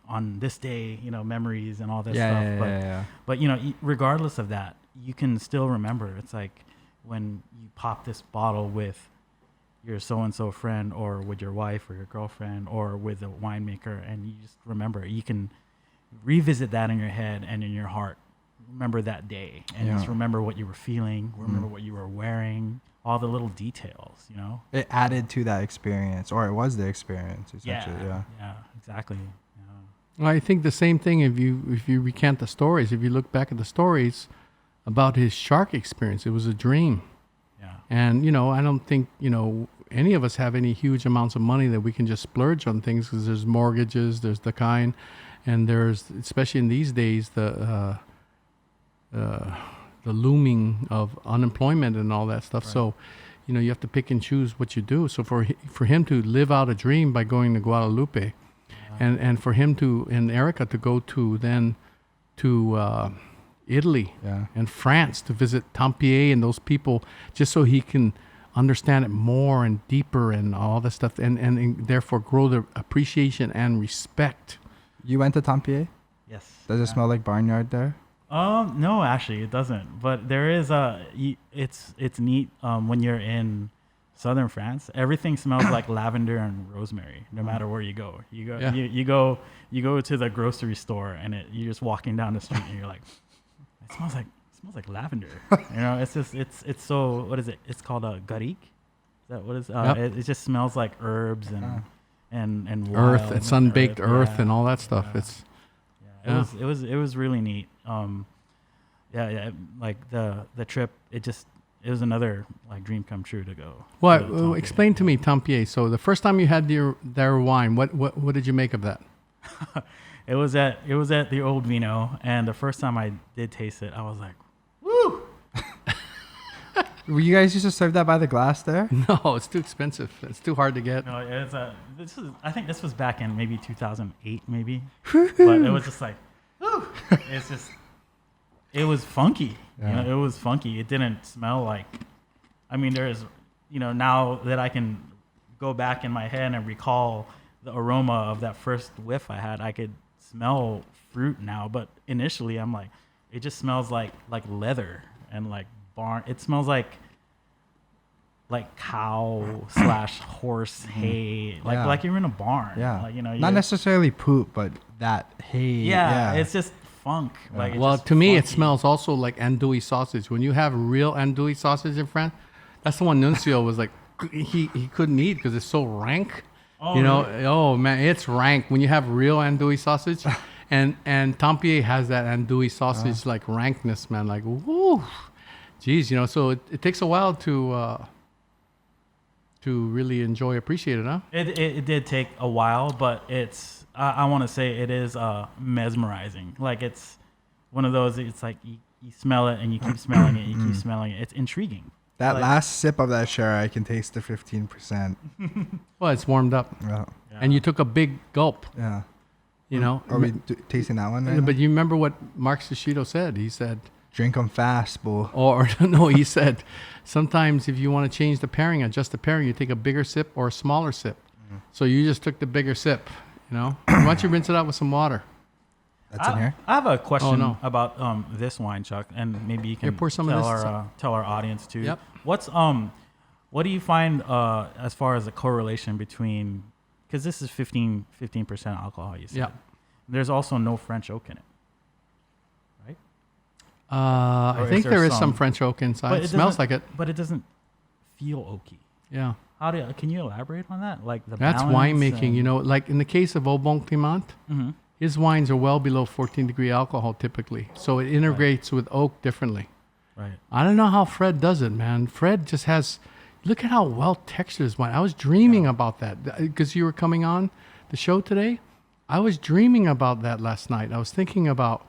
on this day memories and all this stuff. But regardless of that, you can still remember. It's like when you pop this bottle with your so-and-so friend, or with your wife or your girlfriend, or with a winemaker, and you just remember. You can revisit that in your head and in your heart. Remember that day and just remember what you were feeling. Remember what you were wearing. All the little details, you know. It added to that experience, or it was the experience essentially. Yeah, exactly. Yeah. Well, I think the same thing if you recant the stories. If you look back at the stories about his shark experience, it was a dream. Yeah. And I don't think any of us have any huge amounts of money that we can just splurge on things, because there's mortgages, there's the kind, and there's, especially in these days, the looming of unemployment and all that stuff. Right. So, you have to pick and choose what you do. So for him to live out a dream by going to Guadalupe, and for him and Erica to go to Italy and France to visit Tempier and those people, just so he can understand it more and deeper and all that stuff, and therefore grow the appreciation and respect. You went to Tempier? Yes. Does it smell like barnyard there? No, actually, it doesn't. But there is it's neat when you're in southern France. Everything smells like lavender and rosemary. No matter where you go, you go to the grocery store, and you're just walking down the street, and you're like, it smells like lavender. It's just it's so, what is it? It's called a garrigue. Is that what is? It just smells like herbs and earth, and sun-baked earth, yeah, and all that stuff. Yeah. It was really neat. Like the trip, it was another like dream come true to go. Well, explain to me Tempier. So the first time you had their wine, what did you make of that? It was at the Old Vino, and the first time I did taste it, I was like, woo! Were you guys used to serve that by the glass there? No, it's too expensive. It's too hard to get. No, I think this was back in maybe 2008, maybe. But it was just like, woo! It was funky. Yeah. It was funky. It didn't smell like. I mean, there's, now that I can go back in my head and recall the aroma of that first whiff I had, I could smell fruit now. But initially, I'm like, it just smells like leather and like barn. It smells like cow / horse hay, like you're in a barn. Yeah, like, not necessarily poop, but that hay. Yeah, it's just funk. Yeah. Like, Well, to me, it smells also like andouille sausage. When you have real andouille sausage in France, that's the one Nuncio was like, he couldn't eat because it's so rank. Oh, Really? Oh man, it's rank when you have real andouille sausage, and Tempier has that andouille sausage like rankness, man. Like, woo, geez, so it takes a while to really appreciate it, huh? It did take a while, but I want to say it is mesmerizing. Like, it's one of those, it's like you smell it and you keep smelling it, you keep smelling it. It's intriguing. That last sip of that sherry, I can taste the 15%. Well, it's warmed up. Yeah. And you took a big gulp. Yeah. Are we tasting that one right But you remember what Mark Sushido said? He said, drink them fast, bull. or no, he said, sometimes if you want to change the pairing, adjust the pairing, you take a bigger sip or a smaller sip. So you just took the bigger sip, Why don't you rinse it out with some water? That's in here? I have a question about this wine, Chuck, and maybe you can pour some tell of this tell our audience too. Yep. What do you find as far as the correlation between, because this is 15% alcohol, you said. Yeah. There's also no French oak in it, right? I think there is some French oak inside. It smells like it. But it doesn't feel oaky. Yeah. Can you elaborate on that? Like That's winemaking, like in the case of Au Bon Clément, his wines are well below 14-degree alcohol typically. So it integrates with oak differently. Right. I don't know how Fred does it, man. Fred just has, look at how well textured his wine. I was dreaming about that because you were coming on the show today. I was dreaming about that last night. I was thinking about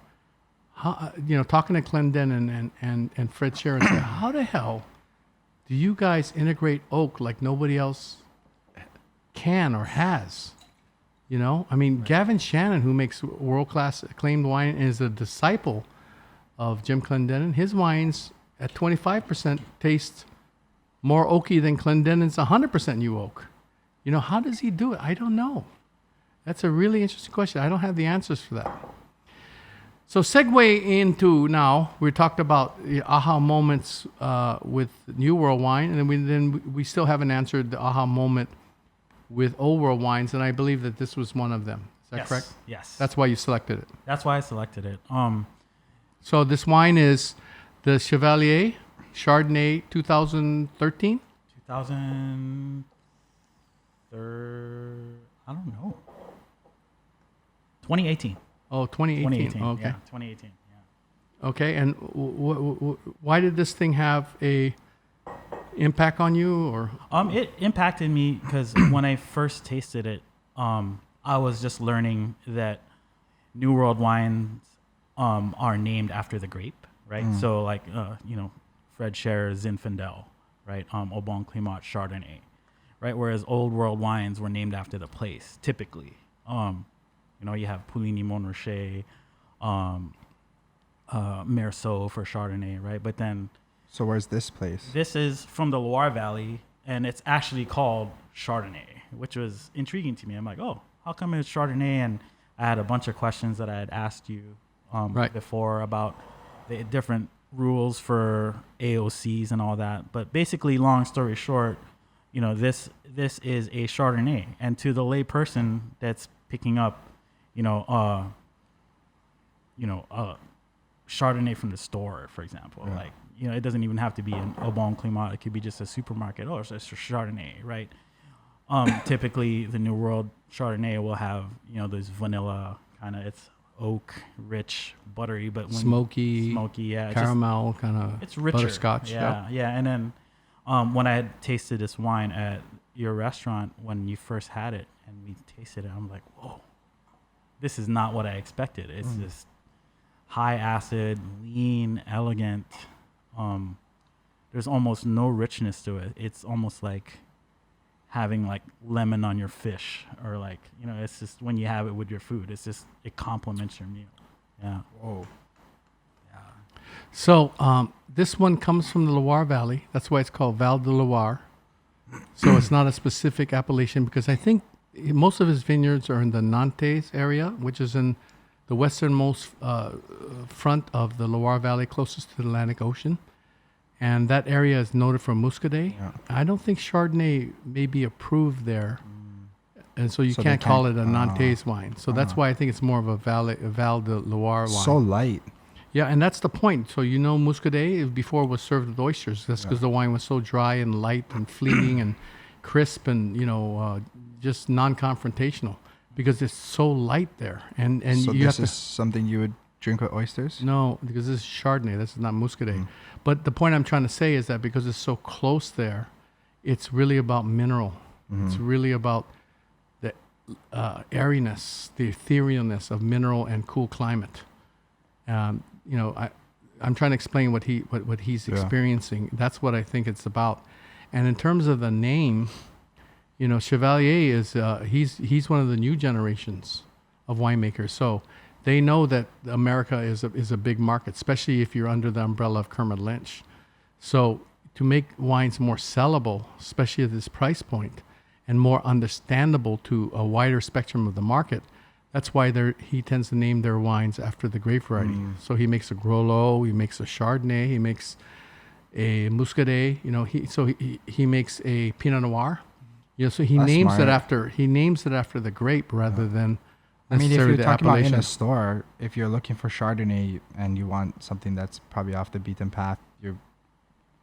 how, talking to Clendon and Fred Sharon, said, how the hell do you guys integrate oak like nobody else can or has? Gavin Shannon, who makes world-class acclaimed wine, is a disciple of Jim Clendenin. His wines at 25% taste more oaky than Clendenin's 100% new oak. How does he do it? I don't know. That's a really interesting question. I don't have the answers for that. So segue into now, we talked about the aha moments with New World wine, and then we still haven't answered the aha moment with Old World wines, and I believe that this was one of them. Is that yes. correct? Yes. That's why you selected it. That's why I selected it. So this wine is the Chevalier Chardonnay 2013? 2000. I don't know. 2018. Oh, 2018. 2018. Okay. Yeah, 2018. Yeah. Okay, and why did this thing have a impact on you, or? It impacted me because when I first tasted it, I was just learning that New World wines are named after the grape, right? So like, Fred Scher's Zinfandel, right? Au Bon Climat Chardonnay, right? Whereas Old World wines were named after the place, typically. You have Puligny Montrachet, Meursault for Chardonnay, right? But then So where's this place? this is from the Loire Valley, and it's actually called Chardonnay, which was intriguing to me. I'm like, oh, how come it's Chardonnay? And I had a bunch of questions that I had asked you Right. before about the different rules for AOCs and all that. But basically, long story short, this is a Chardonnay, and to the lay person that's picking up, Chardonnay from the store, for example, Yeah. like it doesn't even have to be an Au Bon Climat. It could be just a supermarket. Oh, it's a Chardonnay, right? Typically, the New World Chardonnay will have those vanilla kind of. It's oak, rich, buttery, but when Smoky, yeah, it's just- caramel, kind of it's richer. butterscotch. Yeah, yeah. And then when I had tasted this wine at your restaurant when you first had it and we tasted it, I'm like, whoa, this is not what I expected. It's just high acid, lean, elegant. There's almost no richness to it. It's almost like having like lemon on your fish, or like, it's just when you have it with your food, it complements your meal. Yeah. Whoa. So this one comes from the Loire Valley. That's why it's called Val De Loire. So it's not a specific appellation, because I think most of his vineyards are in the Nantes area, which is in the westernmost front of the Loire Valley, closest to the Atlantic Ocean. And that area is noted for Muscadet. Yeah. I don't think Chardonnay may be approved there. And so you So they can't call it can't- a Nantes wine. So that's why I think it's more of a Val de Loire wine. So light. Yeah, and that's the point. So Muscadet before was served with oysters. That's because the wine was so dry and light and fleeting and crisp and just non-confrontational, because it's so light there. And So you this have is to something you would drink with oysters? no, because this is Chardonnay. This is not Muscadet. But the point I'm trying to say is that because it's so close there, it's really about mineral. It's really about the airiness, the etherealness of mineral and cool climate. I'm trying to explain what he's experiencing. That's what I think it's about. And in terms of the name, Chevalier is he's one of the new generations of winemakers. So they know that America is a big market, especially if you're under the umbrella of Kermit Lynch. So to make wines more sellable, especially at this price point, and more understandable to a wider spectrum of the market, that's why he tends to name their wines after the grape variety. So he makes a Grolot, he makes a Chardonnay, he makes a Muscadet. He makes a Pinot Noir. So he That's names smart. it after the grape rather than I mean, if necessarily you're the talking about in appellation. a store, if you're looking for Chardonnay and you want something that's probably off the beaten path,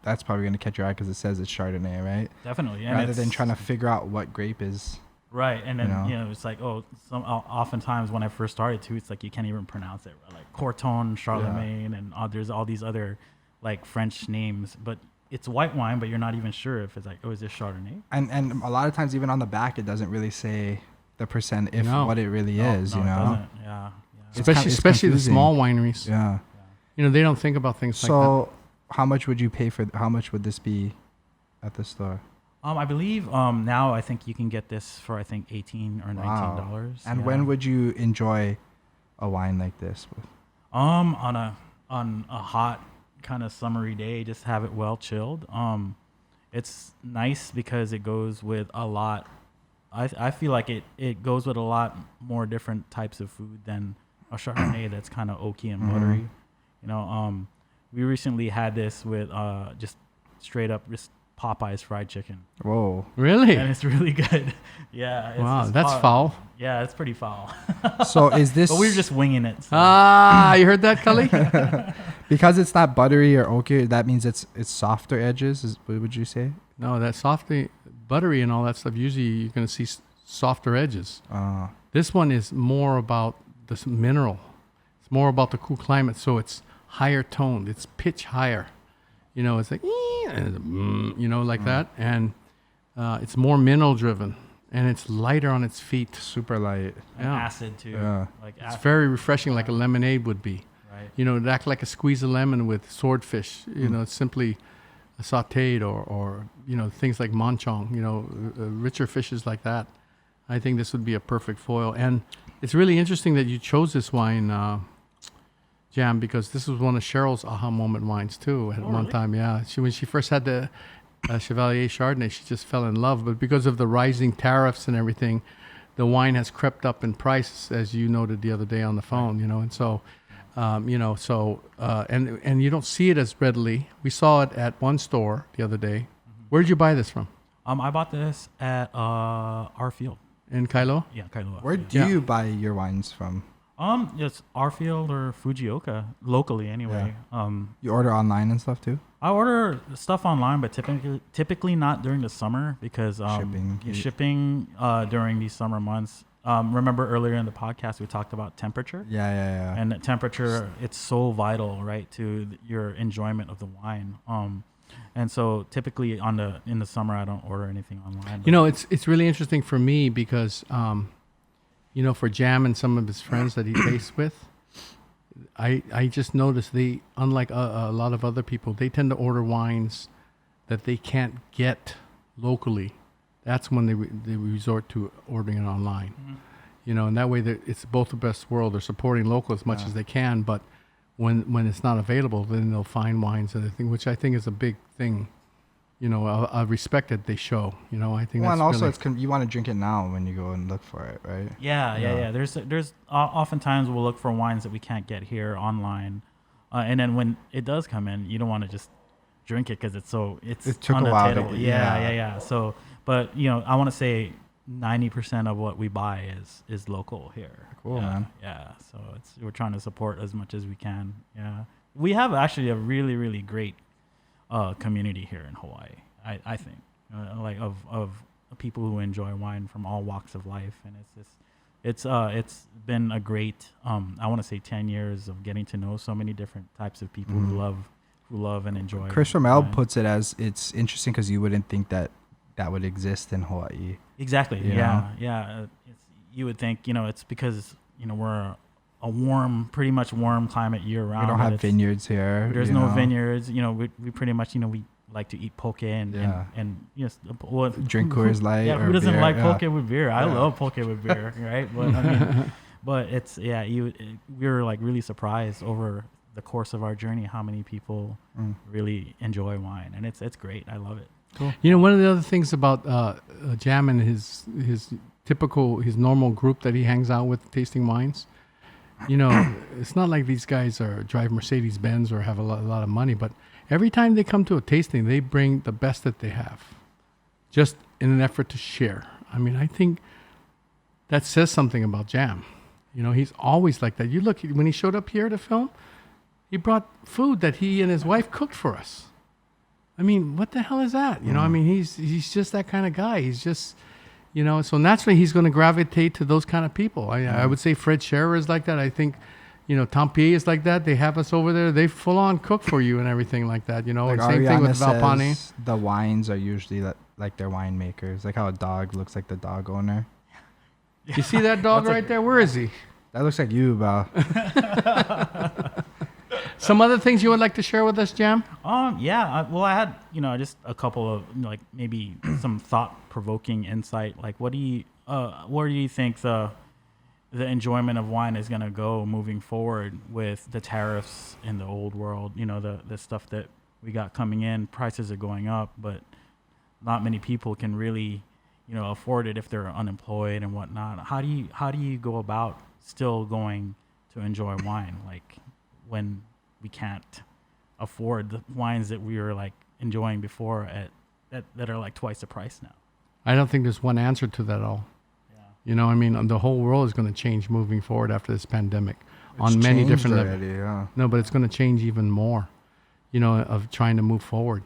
that's probably going to catch your eye because it says it's Chardonnay, right? Definitely. And Rather than it's- trying to figure out what grape is. Right, and then You know? it's like, oftentimes when I first started too, it's like you can't even pronounce it, right? Like Corton, Charlemagne, and there's all these other like French names, but it's white wine, but you're not even sure if it's like, is this Chardonnay? And a lot of times, even on the back, it doesn't really say the percent No. what it really No, is, no, you it know? doesn't. Yeah. It's especially the confusing. small wineries. Yeah. They don't think about things like So, how much would you pay how much would this be at the store? I believe now I think you can get this for $18 or $19. And yeah. when would you enjoy a wine like this? on a hot kind of summery day, just have it well chilled. It's nice because it goes with a lot. I feel like it goes with a lot more different types of food than a Chardonnay that's kind of oaky and buttery. We recently had this with just straight up just Popeye's fried chicken, Whoa. Really? and it's really good. Yeah. Wow, it's that's foul. Yeah, it's pretty foul. So is this But we were just winging it. So. You heard that, Cully? because it's not buttery or oaky? That means it's softer edges. What would you say? No, that softly buttery and all that stuff. Usually, you're going to see softer edges. This one is more about this mineral. It's more about the cool climate, so it's higher toned. It's pitch higher. You know, it's like, like that. And it's more mineral driven. And it's lighter on its feet. Super light. And acid too. Yeah. Like It's very refreshing, like a lemonade would be. Right. You know, it act like a squeeze of lemon with swordfish. You know, it's simply sautéed or things like monchong. Richer fishes like that. I think this would be a perfect foil. And it's really interesting that you chose this wine, Jamm, because this was one of Cheryl's aha moment wines too at one time. Yeah, when she first had the Chevalier Chardonnay, she just fell in love. But because of the rising tariffs and everything, the wine has crept up in price, as you noted the other day on the phone. And so, and you don't see it as readily. We saw it at one store the other day. Where did you buy this from? I bought this at our field. In Kailo? Yeah, Kailua. Where do you buy your wines from? It's our field or Fujioka locally anyway. You order online and stuff too? I order stuff online, but typically not during the summer because shipping during these summer months. Remember earlier in the podcast we talked about temperature. Yeah. And the temperature, it's so vital, right, to your enjoyment of the wine. And so typically in the summer I don't order anything online. It's really interesting for me because for Jamm and some of his friends that he tastes with, I just noticed they, unlike a lot of other people, they tend to order wines that they can't get locally. That's when they resort to ordering it online. And that way it's both the best world. They're supporting local as much as they can, but when it's not available, then they'll find wines and everything, which I think is a big thing. I respect that they show. I think. Well, that's and also really, you want to drink it now when you go and look for it, right? Yeah. There's oftentimes we'll look for wines that we can't get here online, and then when it does come in, you don't want to just drink it because it took a while. Yeah. So, but I want to say 90% of what we buy is local here. Cool, man. Yeah. So we're trying to support as much as we can. Yeah. We have actually a really, really great community here in Hawaii. I think of people who enjoy wine from all walks of life, and it's been a great I want to say 10 years of getting to know so many different types of people who love and enjoy. Chris Ramel puts it as it's interesting because you wouldn't think that would exist in Hawaii. Exactly. Yeah. You would think it's because we're a pretty much warm climate year round. We don't have vineyards here. There's no vineyards. We pretty much we like to eat poke and drink Coors Light. Yeah, who doesn't beer? like poke with beer? I love poke with beer, right? But but it's we were like really surprised over the course of our journey how many people really enjoy wine, and it's great. I love it. Cool. One of the other things about Jamm and his normal group that he hangs out with tasting wines, it's not like these guys drive Mercedes-Benz or have a lot of money, but every time they come to a tasting, they bring the best that they have, just in an effort to share. I mean, I think that says something about Jamm. He's always like that. You look, when he showed up here to film, he brought food that he and his wife cooked for us. I mean, what the hell is that? I mean, he's just that kind of guy. He's just, so naturally he's going to gravitate to those kind of people. I would say Fred Scherer is like that. I think, Tom Pierre is like that. They have us over there. They full on cook for you and everything like that, Like Same thing with Valpani. The wines are usually like their winemakers. Like how a dog looks like the dog owner. You see that dog right there? Where is he? That looks like you, Val. Some other things you would like to share with us, Jamm? I had just a couple of maybe some thought-provoking insight. Like, where do you think the enjoyment of wine is going to go moving forward with the tariffs in the old world? The stuff that we got coming in, prices are going up, but not many people can really afford it if they're unemployed and whatnot. How do you go about still going to enjoy wine, like when we can't afford the wines that we were like enjoying before at that are like twice the price now. I don't think there's one answer to that all. Yeah. You know, I mean, the whole world is going to change moving forward after this pandemic It's on many changed different already, levels. yeah. No, but it's going to change even more, you know, of trying to move forward.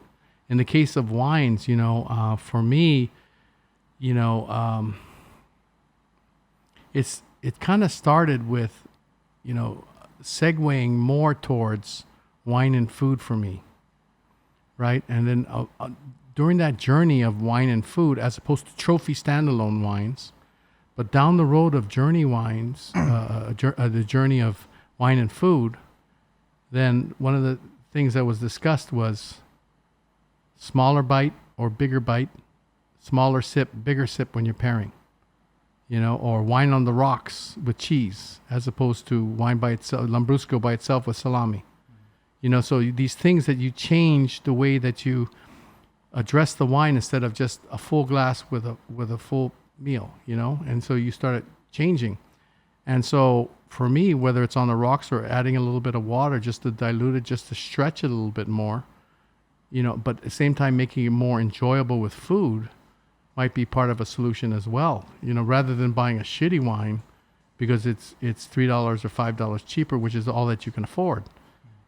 In the case of wines, you know, for me, you know, it kind of started with, you know, segueing more towards wine and food for me, right? And then during that journey of wine and food, as opposed to trophy standalone wines, but down the road of journey wines, the journey of wine and food, then one of the things that was discussed was smaller bite or bigger bite, smaller sip, bigger sip when you're pairing, you know, or wine on the rocks with cheese, as opposed to wine by itself, Lambrusco by itself with salami. You know, so these things that you change the way that you address the wine instead of just a full glass with a full meal, you know, and so you started changing. And so for me, whether it's on the rocks or adding a little bit of water just to dilute it, just to stretch it a little bit more, you know, but at the same time making it more enjoyable with food might be part of a solution as well, you know, rather than buying a shitty wine because it's $3 or $5 cheaper, which is all that you can afford.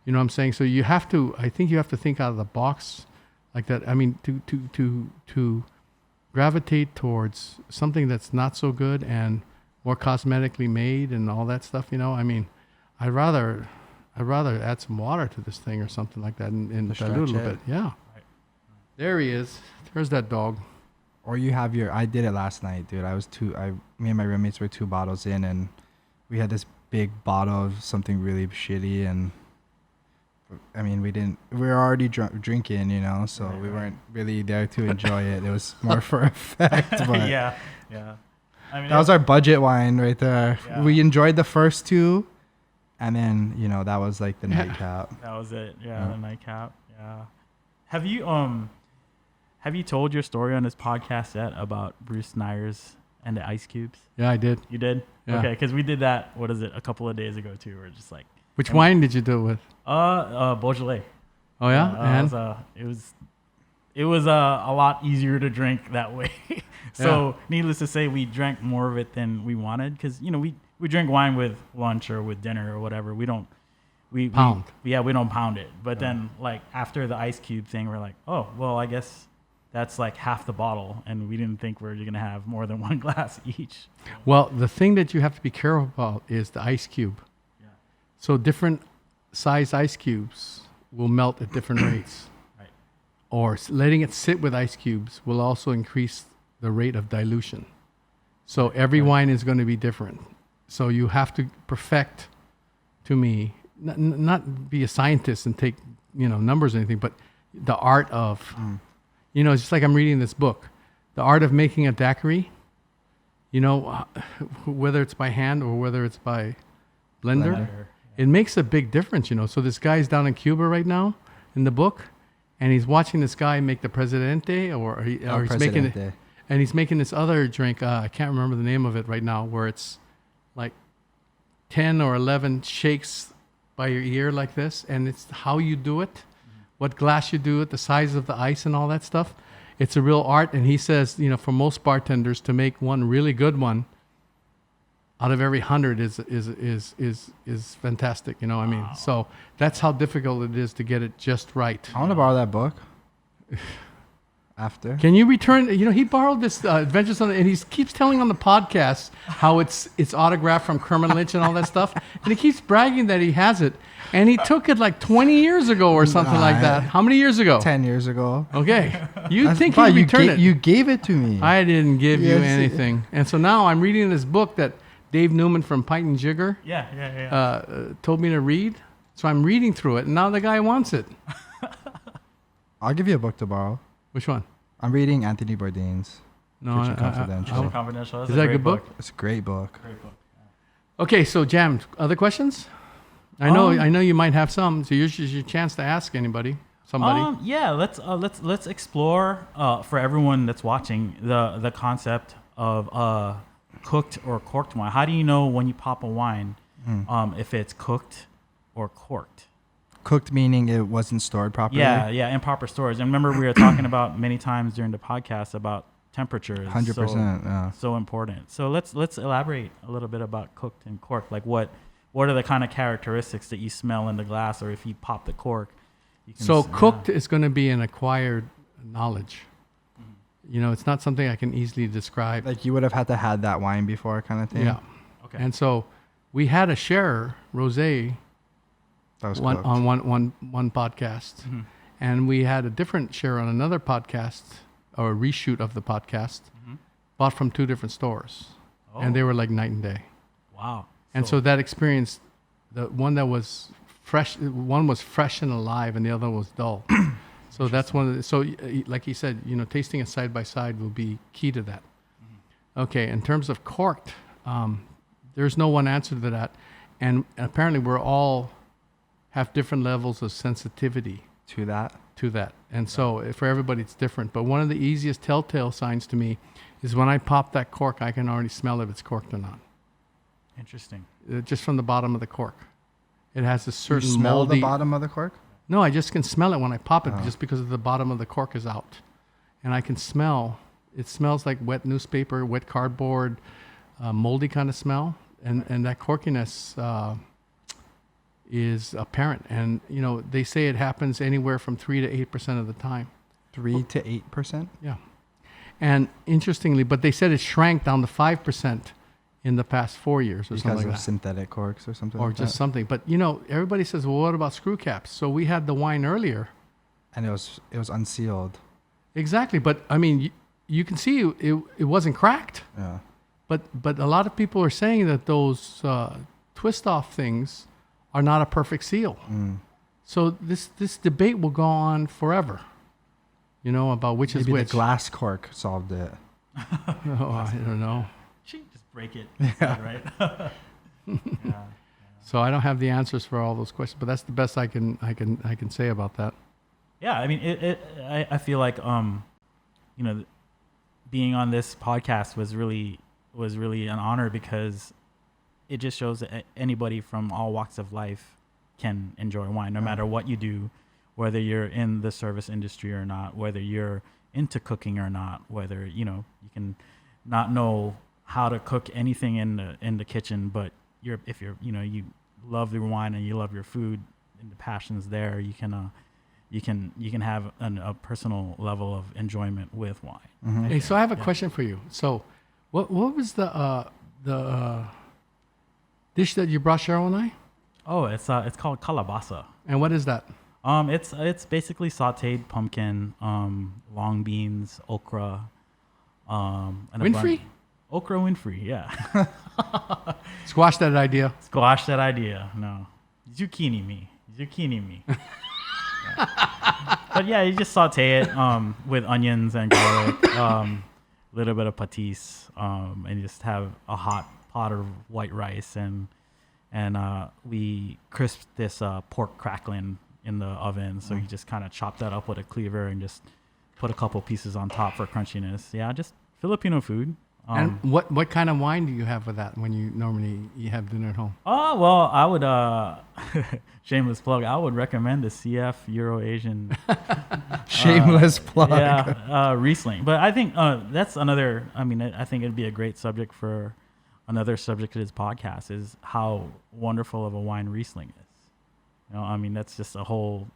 You know what I'm saying? So you have to, I think you have to think out of the box like that. I mean, to gravitate towards something that's not so good and more cosmetically made and all that stuff, you know, I mean, I'd rather add some water to this thing or something like that and dilute a little bit. Yeah. Right. There he is. There's that dog. Or you have I did it last night, dude. Me and my roommates were 2 bottles in, and we had this big bottle of something really shitty, and I mean, we were already drinking, you know, so we weren't really there to enjoy it. It was more for effect, but yeah. I mean, that was our budget wine right there. Yeah. We enjoyed the first 2, and then, you know, that was like the nightcap. That was it. Yeah, the nightcap. Yeah. Have you told your story on this podcast yet about Bruce Nyers and the ice cubes? Yeah, I did. You did? Yeah. Okay, because we did that. What is it? A couple of days ago too. We're just like. Which wine did you do it with? Beaujolais. Oh yeah, and it was a lot easier to drink that way. So needless to say, we drank more of it than we wanted because, you know, we drink wine with lunch or with dinner or whatever. We don't pound. We don't pound it. But then like after the ice cube thing, we're like, oh well, I guess that's like half the bottle, and we didn't think we were gonna have more than 1 glass each. Well, the thing that you have to be careful about is the ice cube. Yeah. So different size ice cubes will melt at different rates. Right. Or letting it sit with ice cubes will also increase the rate of dilution. So every wine is going to be different. So you have to perfect, to me, not be a scientist and take, you know, numbers or anything, but the art of, you know, it's just like I'm reading this book, the art of making a daiquiri, you know, whether it's by hand or whether it's by blender. It makes a big difference, you know. So this guy's down in Cuba right now in the book, and he's watching this guy make the Presidente, or he's making it, and he's making this other drink. I can't remember the name of it right now, where it's like 10 or 11 shakes by your ear like this, and it's how you do it, what glass you do it, the size of the ice, and all that stuff. It's a real art, and he says, you know, for most bartenders to make one really good one out of every 100 is fantastic, you know what I mean? So that's how difficult it is to get it just right. I want to borrow that book. After. Can you return? You know, he borrowed this Adventures on, and he keeps telling on the podcast how it's autographed from Kermit Lynch and all that stuff, and he keeps bragging that he has it, and he took it like 20 years ago or something like that. How many years ago? 10 years ago. Okay, you think fine, he'd return it? You gave it to me. I didn't give you Yes. anything, and so now I'm reading this book that Dave Newman from Pint and Jigger told me to read. So I'm reading through it, and now the guy wants it. I'll give you a book to borrow. Which one? I'm reading Anthony Bourdain's No, Kitchen Confidential. Kitchen Confidential. That's Is that a great good book? It's a great book. Great book. Okay, so Jamm, other questions? I know you might have some. So here's your chance to ask somebody. Yeah, let's explore for everyone that's watching the concept of cooked or corked wine. How do you know when you pop a wine if it's cooked or corked? Cooked meaning it wasn't stored properly? Yeah, improper storage. And remember, we were talking about many times during the podcast about temperatures. 100%. So important. So let's elaborate a little bit about cooked and corked. Like what are the kind of characteristics that you smell in the glass, or if you pop the cork? You can So cooked is going to be an acquired knowledge. You know, it's not something I can easily describe. Like you would have had to had that wine before kind of thing? Yeah. Okay. And so we had a sharer, Rosé, That was one, cooked. on one podcast. Mm-hmm. And we had a different share on another podcast, or a reshoot of the podcast, bought from 2 different stores. Oh. And they were like night and day. Wow. And so that experience, the one that was fresh, one was fresh and alive, and the other was dull. So that's one of the, so like you said, you know, tasting it side by side will be key to that. Okay, in terms of corked, there's no one answer to that. And apparently we're all have different levels of sensitivity To that? to that. And so for everybody it's different. But one of the easiest telltale signs to me is when I pop that cork, I can already smell if it's corked or not. Interesting. Just from the bottom of the cork. It has a You certain smell moldy... the bottom of the cork? No, I just can smell it when I pop it Oh. just because of the bottom of the cork is out. And I can smell, it smells like wet newspaper, wet cardboard, moldy kind of smell. And that corkiness is apparent. And, you know, they say it happens anywhere from 3 to 8% of the time. 3 to 8%? Yeah. And interestingly, but they said it shrank down to 5% in the past 4 years or Because something of like that. synthetic corks or something Or like just that? something. But, you know, everybody says, well, what about screw caps? So we had the wine earlier. And it was unsealed. Exactly. But, I mean, you can see it wasn't cracked. Yeah. But a lot of people are saying that those twist-off things are not a perfect seal. Mm. So this debate will go on forever, you know, about which is Maybe which. the glass cork solved it. Oh, I don't know. She just break it. Yeah. Right. Yeah. So I don't have the answers for all those questions, but that's the best I can say about that. Yeah, I mean, I feel like, you know, being on this podcast was really an honor, because it just shows that anybody from all walks of life can enjoy wine, no matter what you do, whether you're in the service industry or not, whether you're into cooking or not, whether, you know, you can not know how to cook anything in the kitchen, but if you're you know, you love your wine and you love your food and the passion's there, you can have a personal level of enjoyment with wine. Mm-hmm. Hey, so I have a question for you. So, what was the dish that you brought Cheryl and I? Oh, it's called calabasa. And what is that? It's basically sautéed pumpkin, long beans, okra, and Winfrey? Okra Winfrey, yeah. Squash that idea. Squash that idea. No, zucchini me. Yeah. But yeah, you just saute it with onions and garlic, a little bit of patis, and just have a hot pot of white rice, and we crisp this pork crackling in the oven. So you just kind of chop that up with a cleaver and just put a couple pieces on top for crunchiness. Yeah, just Filipino food. And what kind of wine do you have with that when you have dinner at home? Oh, well, I would, shameless plug, I would recommend the CF Euro Asian. Shameless plug. Yeah, Riesling. But I think that's another, I mean, I think it'd be a great subject for another subject of this podcast, is how wonderful of a wine Riesling is. You know, I mean, that's just a whole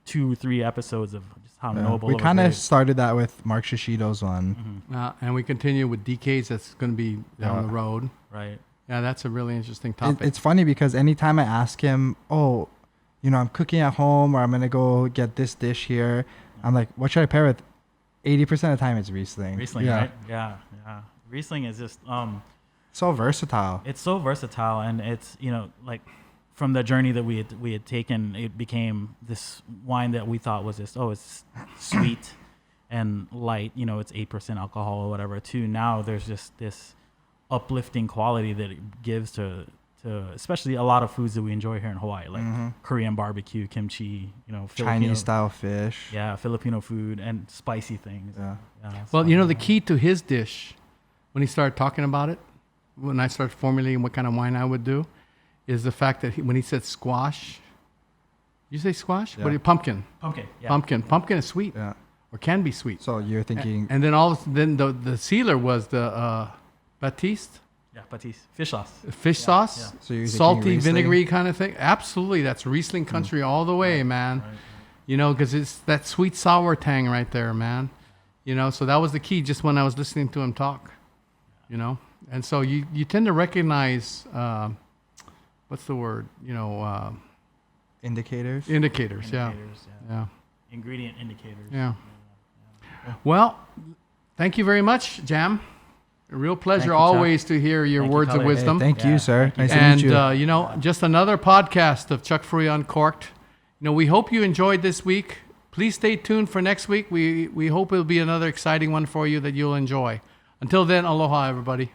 2-3 episodes of just how noble. We of a kind of grape. started that with Mark Shishido's one. And we continue with DK's that's going to be down the road. Right. Yeah, that's a really interesting topic. It's funny because anytime I ask him, oh, you know, I'm cooking at home or I'm going to go get this dish here, I'm like, what should I pair with? 80% of the time it's Riesling. Riesling, yeah. right? Yeah. Riesling is just So versatile. it's so versatile, and it's, you know, like from the journey that we had taken, it became this wine that we thought was just, it's sweet and light, you know, it's 8% alcohol or whatever, to now there's just this uplifting quality that it gives to especially a lot of foods that we enjoy here in Hawaii, like Korean barbecue, kimchi, you know, Chinese style fish. Yeah, Filipino food and spicy things. Yeah. Well, you know, the key to his dish, when he started talking about it, when I started formulating what kind of wine I would do, is the fact that when he said squash, You say squash? Yeah. What? Pumpkin. Pumpkin. Yeah. Pumpkin. Pumpkin is sweet, Yeah. or can be sweet. So you're thinking. And then then the sealer was the Batiste Yeah, patis. Fish sauce. fish sauce, yeah. So you're thinking salty, Riesling? vinegary kind of thing. Absolutely, that's Riesling country all the way, man. Right. You know, because it's that sweet sour tang right there, man. You know, so that was the key. Just when I was listening to him talk, you know, and so you tend to recognize what's the word? You know, Indicators. indicators. Yeah, Indicators, yeah, Ingredient indicators. yeah. Well, thank you very much, Jam. A real pleasure Thank you, Chuck. always to hear your Thank you, words of Tyler. wisdom. Thank Yeah, you, sir. thank you. Nice And to meet you. you know, just another podcast of Chuck Furuya Uncorked. You know, we hope you enjoyed this week. Please stay tuned for next week. We hope it'll be another exciting one for you that you'll enjoy. Until then, aloha, everybody.